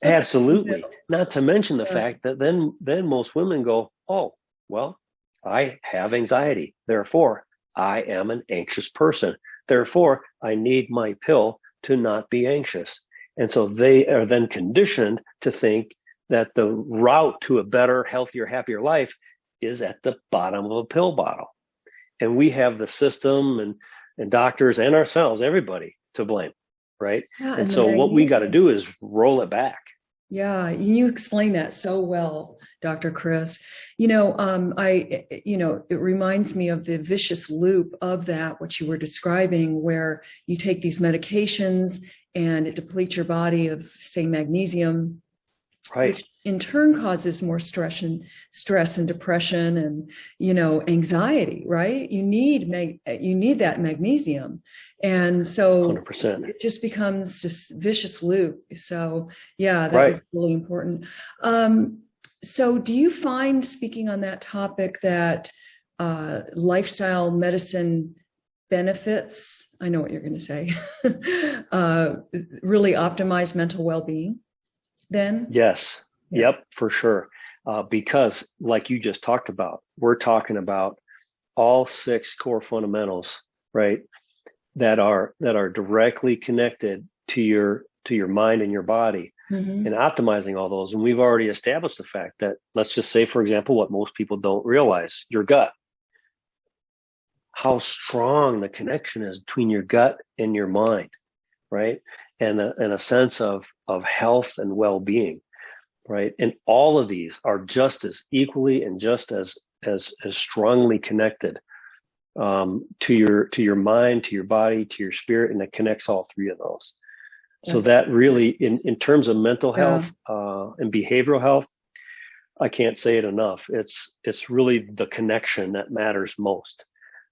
Absolutely. Not to mention the fact that then most women go, oh, well, I have anxiety. Therefore, I am an anxious person. Therefore, I need my pill to not be anxious. And so they are then conditioned to think that the route to a better, healthier, happier life is at the bottom of a pill bottle. And we have the system and doctors and ourselves, everybody, to blame, right? Yeah, and so what we got to do is roll it back. Yeah, you explain that so well, Dr. Chris. It reminds me of the vicious loop of that, what you were describing, where you take these medications and it depletes your body of, say, magnesium, right, which in turn causes more stress and depression and, anxiety, right? You need that magnesium. And so 100%. It just becomes this vicious loop. So yeah, that is really important. So do you find, speaking on that topic, that lifestyle medicine benefits, I know what you're going to say, really optimize mental well-being then? Yes. Yeah. Yep, for sure. because like you just talked about, we're talking about all 6 core fundamentals, right? That are directly connected to your mind and your body, and optimizing all those. And we've already established the fact that, let's just say, for example, what most people don't realize, your gut, how strong the connection is between your gut and your mind, right? And a sense of health and well-being, right? And all of these are just as equally and just as strongly connected to your mind, to your body, to your spirit, and it connects all 3 of those. So that really, in terms of mental health and behavioral health, I can't say it enough. It's really the connection that matters most.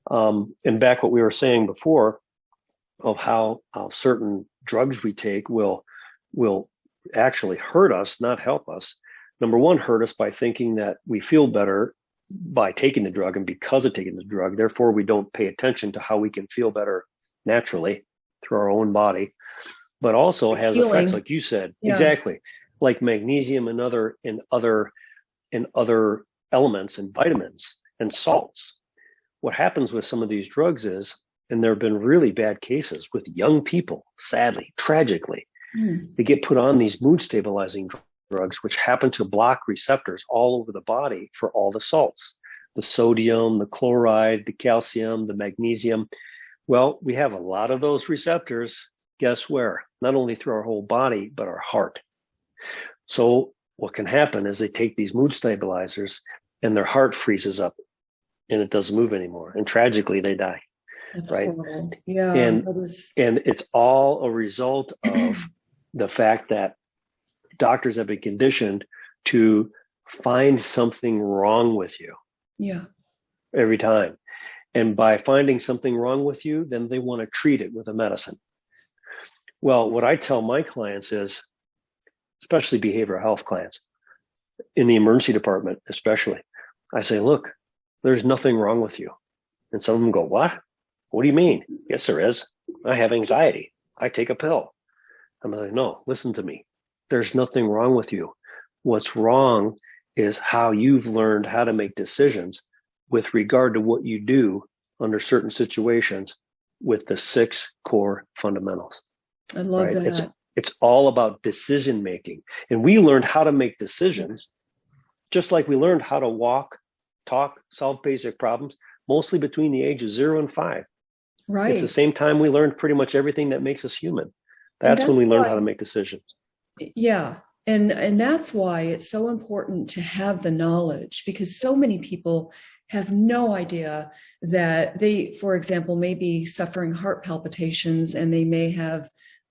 And back what we were saying before of how certain drugs we take will actually hurt us, not help us. Number one, hurt us by thinking that we feel better by taking the drug, and because of taking the drug, therefore we don't pay attention to how we can feel better naturally through our own body. But also has effects, like you said, exactly, like magnesium and other elements and vitamins and salts. What happens with some of these drugs is, and there have been really bad cases with young people, sadly, tragically, they get put on these mood stabilizing drugs, which happen to block receptors all over the body for all the salts, the sodium, the chloride, the calcium, the magnesium. Well, we have a lot of those receptors. Guess where? Not only through our whole body, but our heart. So what can happen is they take these mood stabilizers and their heart freezes up and it doesn't move anymore. And tragically, they die. That's right? horrible. Yeah. And it's all a result of the fact that doctors have been conditioned to find something wrong with you. Yeah. Every time. And by finding something wrong with you, then they want to treat it with a medicine. Well, what I tell my clients is, especially behavioral health clients, in the emergency department especially, I say, look, there's nothing wrong with you. And some of them go, what? What do you mean? Yes, there is. I have anxiety. I take a pill. I'm like, no, listen to me. There's nothing wrong with you. What's wrong is how you've learned how to make decisions with regard to what you do under certain situations with the 6 core fundamentals. I love that. It's all about decision making. And we learned how to make decisions just like we learned how to walk, talk, solve basic problems, mostly between the ages 0 and 5. Right. It's the same time we learned pretty much everything that makes us human. That's when we learn how to make decisions. Yeah. And that's why it's so important to have the knowledge, because so many people have no idea that they, for example, may be suffering heart palpitations, and they may have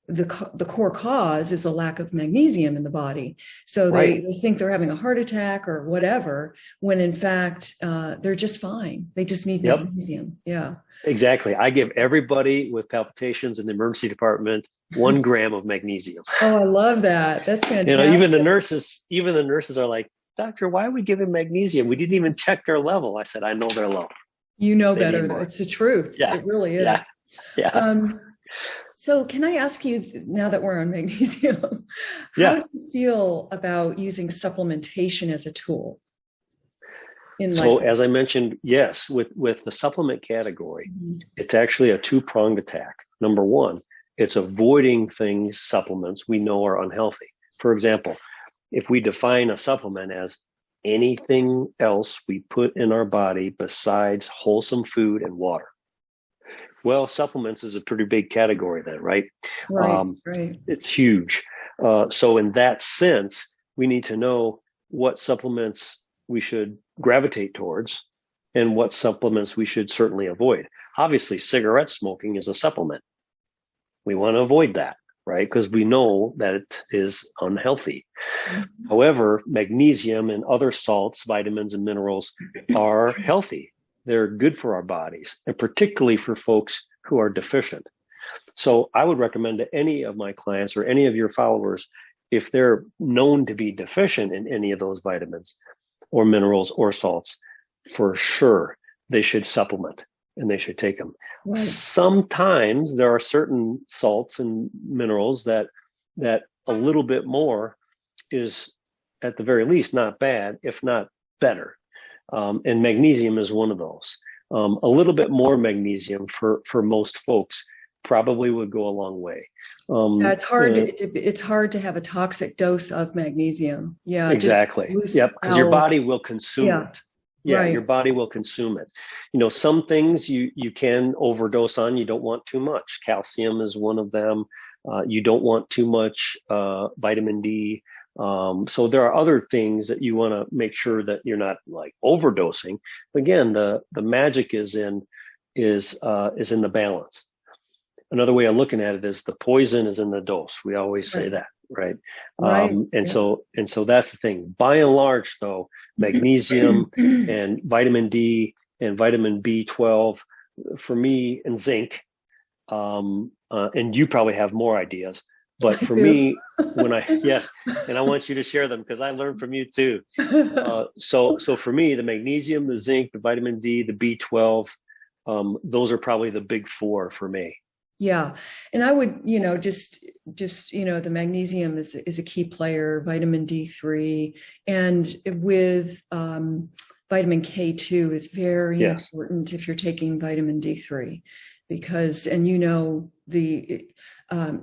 the core cause is a lack of magnesium in the body. So they think they're having a heart attack or whatever, when in fact, they're just fine. They just need magnesium. Yeah. Exactly. I give everybody with palpitations in the emergency department 1 gram of magnesium. Oh, I love that. That's fantastic. You know, even the nurses are like, doctor, why are we giving magnesium? We didn't even check their level. I said, I know they're low. You know better. It's the truth. Yeah. It really is. Yeah. So can I ask you, now that we're on magnesium, how do you feel about using supplementation as a tool in life? So as I mentioned, yes, with the supplement category, it's actually a 2-pronged attack. Number one, it's avoiding supplements we know are unhealthy. For example, if we define a supplement as anything else we put in our body besides wholesome food and water, well, supplements is a pretty big category then, right? Right. It's huge. So in that sense, we need to know what supplements we should gravitate towards and what supplements we should certainly avoid. Obviously, cigarette smoking is a supplement. We want to avoid that, right? Because we know that it is unhealthy. However, magnesium and other salts, vitamins, and minerals are healthy. They're good for our bodies, and particularly for folks who are deficient. So I would recommend to any of my clients or any of your followers, if they're known to be deficient in any of those vitamins or minerals or salts, for sure, they should supplement and they should take them. Right. Sometimes there are certain salts and minerals that a little bit more is at the very least not bad, if not better. And magnesium is one of those. A little bit more magnesium for most folks probably would go a long way. Yeah, it's hard to have a toxic dose of magnesium. Yeah, exactly. Yep, because your body will consume it. Yeah, right. Your body will consume it. Some things you can overdose on. You don't want too much. Calcium is one of them. You don't want too much vitamin D. So there are other things that you want to make sure that you're not like overdosing. Again, the magic is in the balance. Another way of looking at it is the poison is in the dose. We always say that, right? So that's the thing. By and large, though, magnesium and vitamin D and vitamin B12 for me, and zinc. And you probably have more ideas. But for me, and I want you to share them because I learned from you too. So for me, the magnesium, the zinc, the vitamin D, the B12, those are probably the big four for me. Yeah. And I would, just, the magnesium is a key player, vitamin D3, and with vitamin K2 is very important if you're taking vitamin D3, because,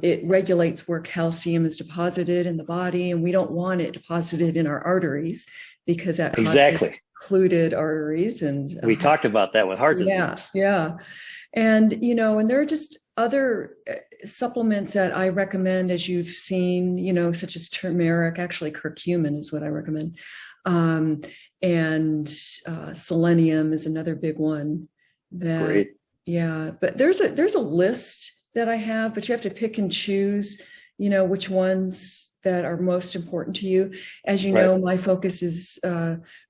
it regulates where calcium is deposited in the body, and we don't want it deposited in our arteries because that causes occluded arteries. And we talked about that with heart disease. Yeah. And, and there are just other supplements that I recommend, as you've seen, such as turmeric. Actually, curcumin is what I recommend. And selenium is another big one. Great. Yeah, but there's a list that I have, but you have to pick and choose, which ones that are most important to you. As you know, my focus is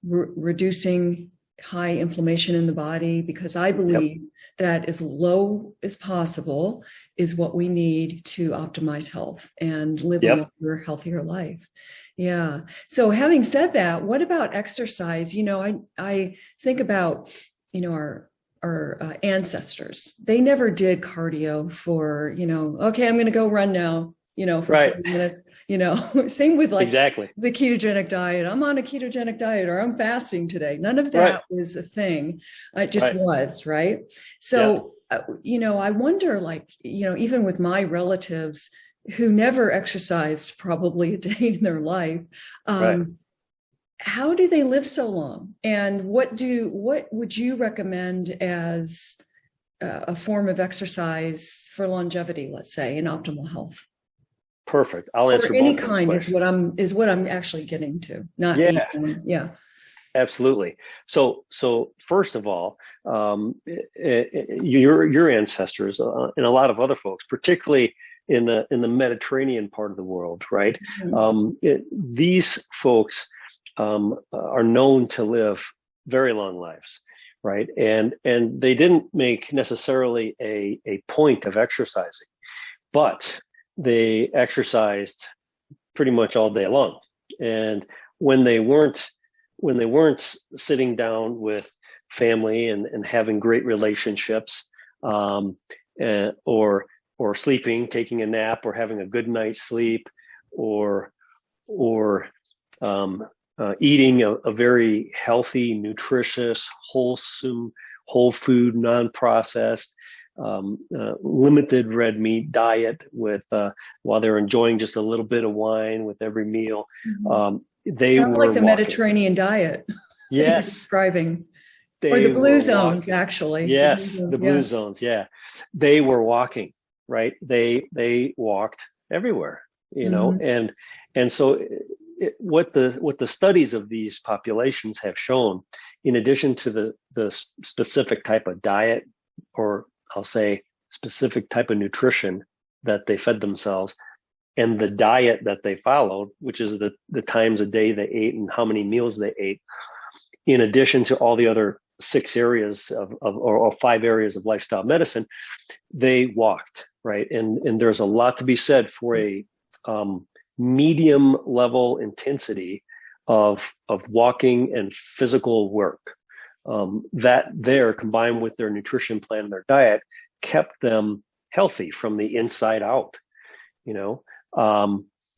reducing high inflammation in the body, because I believe that as low as possible is what we need to optimize health and live a longer, healthier life. Yeah. So having said that, what about exercise? I think about, our ancestors. They never did cardio for, okay, I'm going to go run now, for 40 minutes, same with the ketogenic diet. I'm on a ketogenic diet, or I'm fasting today. None of that was a thing. It just was, right? So, I wonder, even with my relatives who never exercised probably a day in their life, how do they live so long? And what would you recommend as a form of exercise for longevity, let's say, in optimal health? Perfect. I'll answer any both kind those is what I'm actually getting to. Not absolutely. So first of all, your ancestors and a lot of other folks, particularly in the Mediterranean part of the world, right? Mm-hmm. These folks are known to live very long lives, right? And they didn't make necessarily a point of exercising, but they exercised pretty much all day long. And when they weren't sitting down with family and having great relationships, or sleeping, taking a nap, or having a good night's sleep, or eating a very healthy, nutritious, wholesome, whole food, non-processed, limited red meat diet with while they're enjoying just a little bit of wine with every meal. They sounds were like the Mediterranean diet. Yes, describing, or the blue zones, actually. Yes, the blue zones. Yeah, they were walking. Right, they walked everywhere. And so what the studies of these populations have shown, in addition to the specific type of diet, or I'll say specific type of nutrition that they fed themselves, and the diet that they followed, which is the times a day they ate and how many meals they ate, in addition to all the other 6 areas or 5 areas of lifestyle medicine, they walked, right? And there's a lot to be said for a medium level intensity of walking and physical work. That there, combined with their nutrition plan and their diet, kept them healthy from the inside out.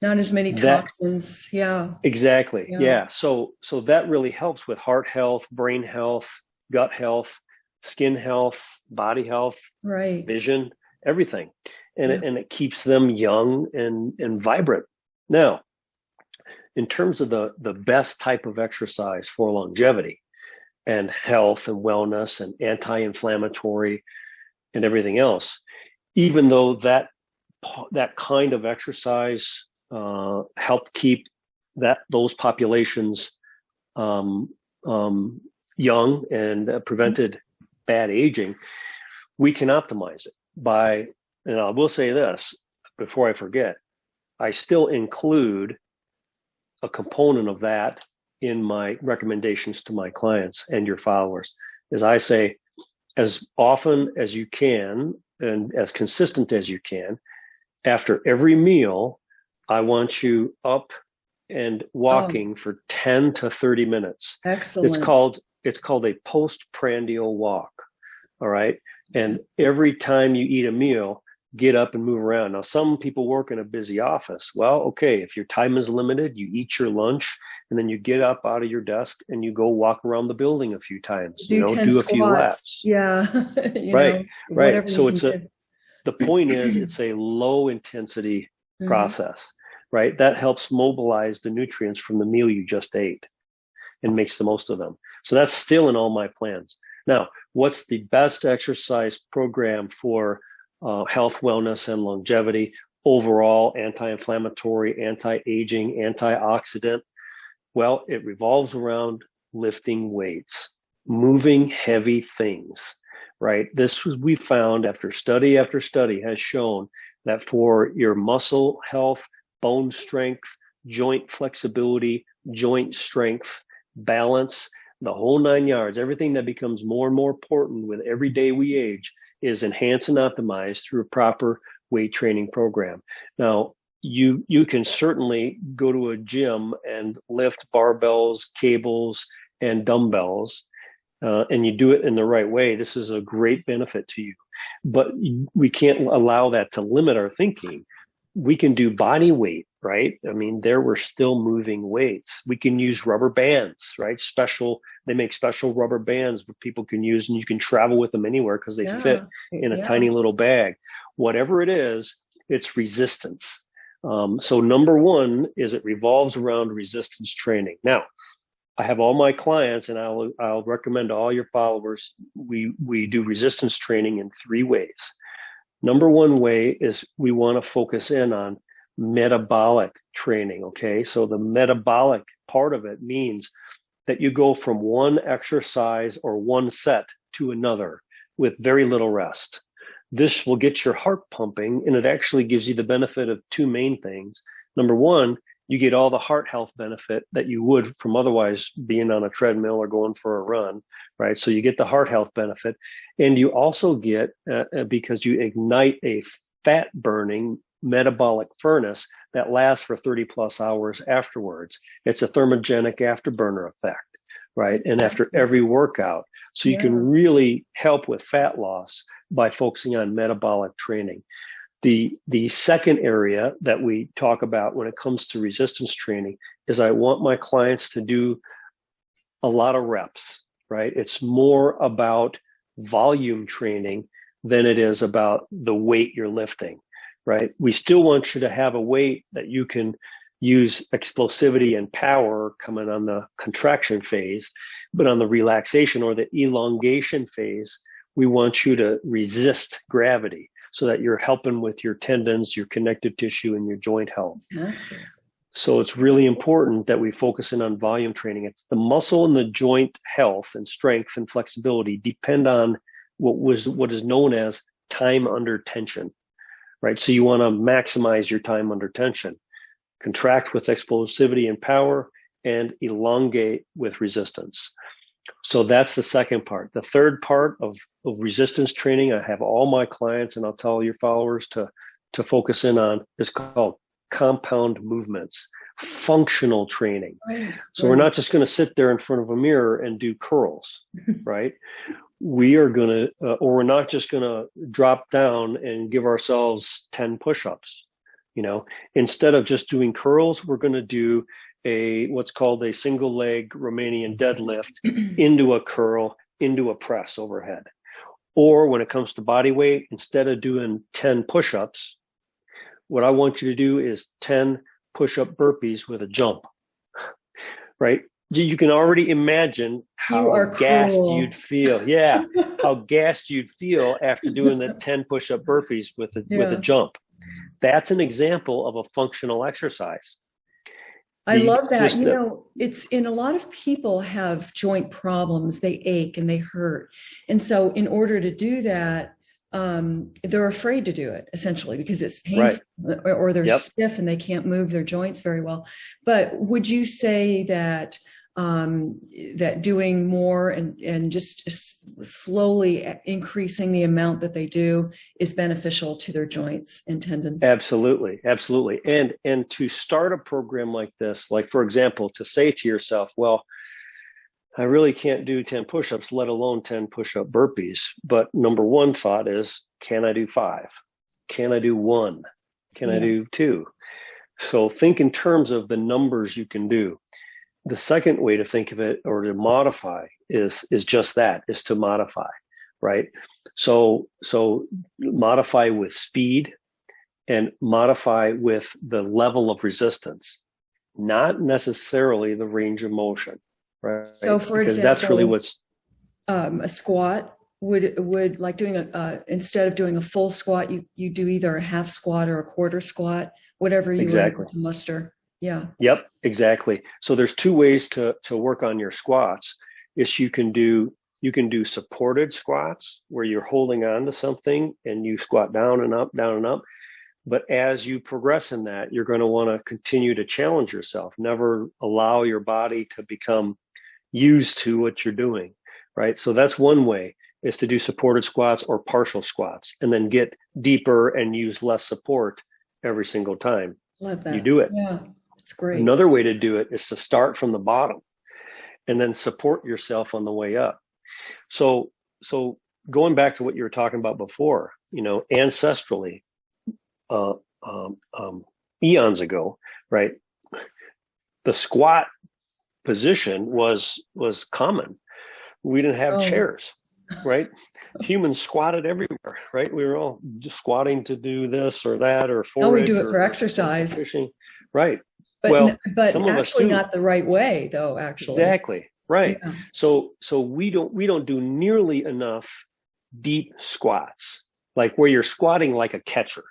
Not as many That toxins. Yeah. exactly. Yeah. Yeah. So that really helps with heart health, brain health, gut health, skin health, body health, Right. vision, everything. And Yeah. it keeps them young and vibrant. Now, in terms of the best type of exercise for longevity and health and wellness and anti-inflammatory and everything else, even though that kind of exercise helped keep those populations um, young and prevented bad aging, we can optimize it by, and I will say this before I forget, I still include a component of that in my recommendations to my clients and your followers. As I say, as often as you can and as consistent as you can, after every meal, I want you up and Oh, walking for 10 to 30 minutes. It's excellent. called a postprandial walk. All right. And every time you eat a meal, get up and move around. Now, some people work in a busy office. Well, okay, if your time is limited, you eat your lunch and then you get up out of your desk and you go walk around the building a few times, Do 10 do a few squats. laps. Yeah. Right. Right. Whatever you So can do. the point is it's a low intensity Mhm. process, right? That helps mobilize the nutrients from the meal you just ate and makes the most of them. So that's still in all my plans. Now, what's the best exercise program for health, wellness, and longevity? Overall, anti-inflammatory, anti-aging, antioxidant. Well, it revolves around lifting weights, moving heavy things, right? This was, we found after study has shown that for your muscle health, bone strength, joint flexibility, joint strength, balance, the whole 9 yards, everything that becomes more and more important with every day we age is enhanced and optimized through a proper weight training program. Now, you can certainly go to a gym and lift barbells, cables, and dumbbells, and you do it in the right way. This is a great benefit to you, but we can't allow that to limit our thinking. We can do body weight, right? I mean, there we're still moving weights. We can use rubber bands, right? They make special rubber bands that people can use, and you can travel with them anywhere because they fit Yeah. in a Yeah. tiny little bag. Whatever it is, it's resistance. So number one is it revolves around resistance training. Now, I have all my clients, and I'll recommend to all your followers. We do resistance training in three ways. Number one way is we want to focus in on metabolic training. Okay, so the metabolic part of it means that you go from one exercise or one set to another with very little rest. This will get your heart pumping, and it actually gives you the benefit of two main things. Number one, you get all the heart health benefit that you would from otherwise being on a treadmill or going for a run, right? So you get the heart health benefit, and you also get, because you ignite a fat burning metabolic furnace that lasts for 30 plus hours afterwards. It's a thermogenic afterburner effect, right? And after Fantastic. every workout. So you can Yeah. really help with fat loss by focusing on metabolic training. The second area that we talk about when it comes to resistance training is I want my clients to do a lot of reps, right? It's more about volume training than it is about the weight you're lifting, right? We still want you to have a weight that you can use explosivity and power coming on the contraction phase, but on the relaxation or the elongation phase, we want you to resist gravity so that you're helping with your tendons, your connective tissue, and your joint health. Fantastic. So it's really important that we focus in on volume training. It's the muscle and the joint health and strength and flexibility depend on what is known as time under tension, right? So you want to maximize your time under tension, contract with explosivity and power, and elongate with resistance. So that's the second part. The third part of resistance training, I have all my clients, and I'll tell your followers to focus in on, is called compound movements, functional training. Right. So we're not just going to sit there in front of a mirror and do curls, right? We are going to, or we're not just going to drop down and give ourselves 10 push-ups. Instead of just doing curls, we're going to do what's called a single leg Romanian deadlift into a curl, into a press overhead. Or when it comes to body weight, instead of doing 10 push-ups, what I want you to do is 10 push-up burpees with a jump, right? You can already imagine how gassed you'd feel. Yeah, how gassed you'd feel after doing the 10 push-up burpees with a jump. That's an example of a functional exercise. I love that. It's in a lot of people have joint problems. They ache and they hurt. And so in order to do that, they're afraid to do it essentially because it's painful, right, or they're stiff and they can't move their joints very well. But would you say that that doing more and just slowly increasing the amount that they do is beneficial to their joints and tendons? Absolutely. Absolutely. And to start a program like this, like for example, to say to yourself, well, I really can't do 10 push-ups, let alone 10 push-up burpees. But number one thought is, can I do 5? Can I do 1? Can I do 2? So think in terms of the numbers you can do. The second way to think of it, or to modify, is just that, is to modify, right? So modify with speed and modify with the level of resistance, not necessarily the range of motion, right? So for because example, that's really what's a squat would like doing instead of doing a full squat, you do either a half squat or a quarter squat, whatever you were able to muster. Yeah. Yep, exactly. So there's 2 ways to work on your squats. Is you can do supported squats where you're holding on to something and you squat down and up, down and up. But as you progress in that, you're going to want to continue to challenge yourself. Never allow your body to become used to what you're doing, right? So that's one way, is to do supported squats or partial squats and then get deeper and use less support every single time Love that. you do it. Yeah. It's great. Another way to do it is to start from the bottom and then support yourself on the way up. So going back to what you were talking about before, ancestrally, eons ago, right? The squat position was common. We didn't have chairs, right? Humans squatted everywhere, right? We were all just squatting to do this or that or forage. We do it for exercise. Fishing. Right. But actually not the right way, though, actually. Exactly. Right. Yeah. So we don't do nearly enough deep squats, like where you're squatting like a catcher.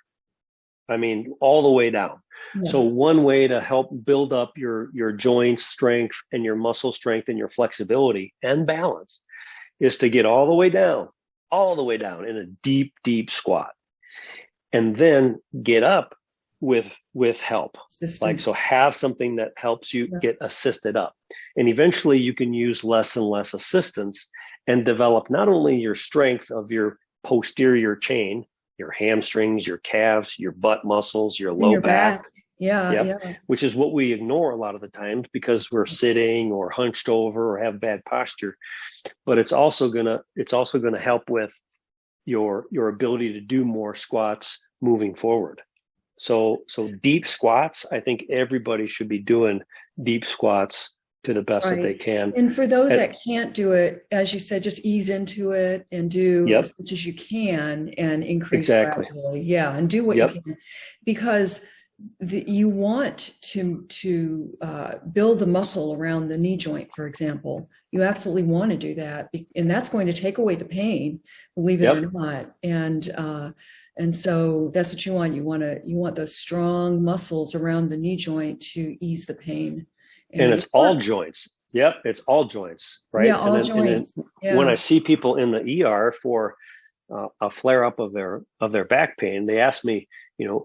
I mean, all the way down. Yeah. So one way to help build up your joint strength and your muscle strength and your flexibility and balance is to get all the way down in a deep, deep squat. And then get up with help. Like, so have something that helps you get assisted up. And eventually you can use less and less assistance and develop not only your strength of your posterior chain, your hamstrings, your calves, your butt muscles, your low back. Which is what we ignore a lot of the times because we're sitting or hunched over or have bad posture. But it's also gonna help with your ability to do more squats moving forward. So deep squats, I think everybody should be doing deep squats to the best that they can. And for those that can't do it, as you said, just ease into it and do as much as you can and increase gradually. Yeah, and do what you can, because you want to build the muscle around the knee joint, for example. You absolutely want to do that, and that's going to take away the pain, believe it or not. And so that's what you want. You want those strong muscles around the knee joint to ease the pain. And it's all joints. Yep, it's all joints, right? Yeah, all joints. When I see people in the ER for a flare up of their back pain, they ask me,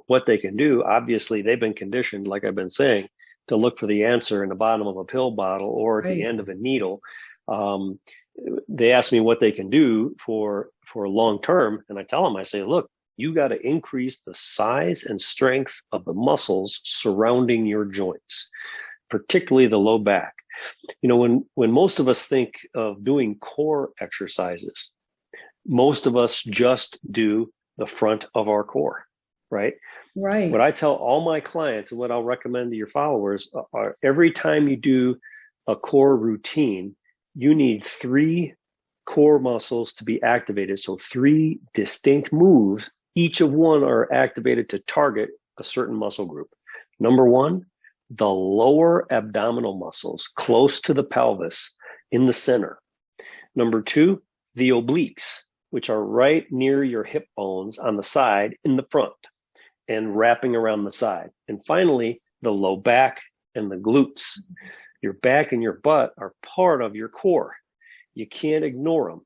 what they can do. Obviously, they've been conditioned, like I've been saying, to look for the answer in the bottom of a pill bottle or at the end of a needle. They ask me what they can do for long term, and I tell them, I say, look, you got to increase the size and strength of the muscles surrounding your joints, particularly the low back. When most of us think of doing core exercises, most of us just do the front of our core, right? Right. What I tell all my clients and what I'll recommend to your followers are every time you do a core routine, you need 3 core muscles to be activated. So 3 distinct moves, each of one are activated to target a certain muscle group. Number 1, the lower abdominal muscles close to the pelvis in the center. Number 2, the obliques, which are right near your hip bones on the side in the front and wrapping around the side. And finally, the low back and the glutes. Your back and your butt are part of your core. You can't ignore them.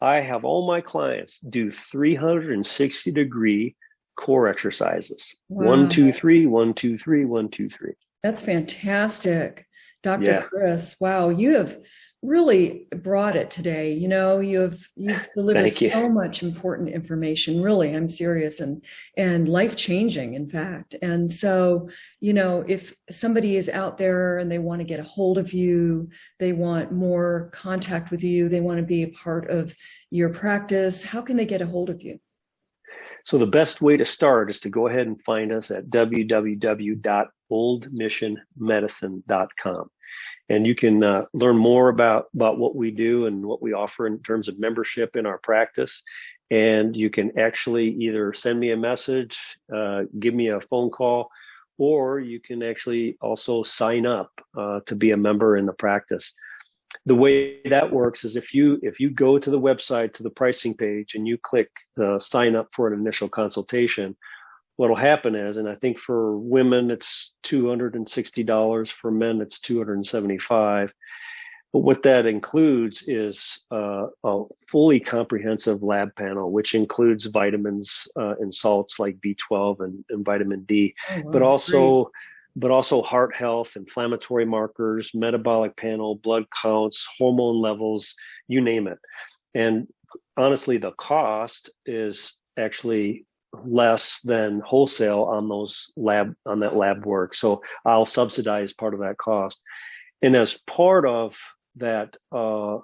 I have all my clients do 360-degree core exercises. Wow. 1, 2, 3, 1, 2, 3, 1, 2, 3. That's fantastic. Dr. Yeah. Chris, wow, you have really brought it today. You've delivered so much important information. Really, I'm serious, and life-changing, in fact. And so, if somebody is out there and they want to get a hold of you, they want more contact with you, they want to be a part of your practice, how can they get a hold of you? So the best way to start is to go ahead and find us at www.oldmissionmedicine.com. And you can learn more about what we do and what we offer in terms of membership in our practice. And you can actually either send me a message, give me a phone call, or you can actually also sign up to be a member in the practice. The way that works is if you go to the website, to the pricing page, and you click sign up for an initial consultation, what'll happen is, and I think for women, it's $260. For men, it's $275. But what that includes is a fully comprehensive lab panel, which includes vitamins and salts like B12 and vitamin D, but also heart health, inflammatory markers, metabolic panel, blood counts, hormone levels, you name it. And honestly, the cost is actually less than wholesale on that lab work. So I'll subsidize part of that cost. And as part of that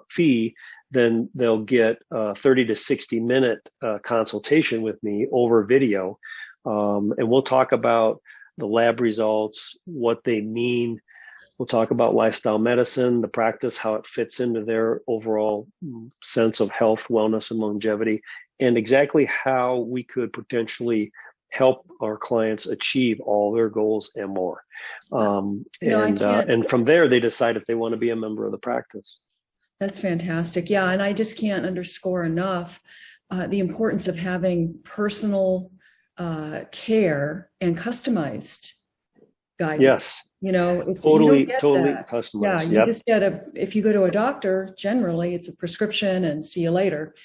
fee, then they'll get a 30 to 60 minute consultation with me over video. And we'll talk about the lab results, what they mean. We'll talk about lifestyle medicine, the practice, how it fits into their overall sense of health, wellness, and longevity, and exactly how we could potentially help our clients achieve all their goals and more. And from there, they decide if they want to be a member of the practice. That's fantastic. Yeah, and I just can't underscore enough the importance of having personal care and customized guidance. Yes. It's totally customized. Yeah, you just get if you go to a doctor, generally it's a prescription and see you later.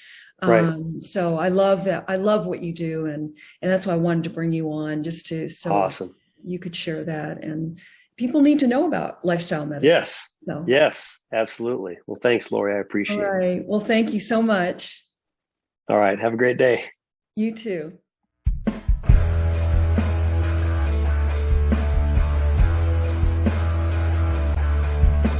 Right. So I love that. I love what you do. And that's why I wanted to bring you on Awesome. You could share that. And people need to know about lifestyle medicine. Yes. So. Yes, absolutely. Well, thanks, Lori. I appreciate it. All right. Well, thank you so much. All right. Have a great day. You too.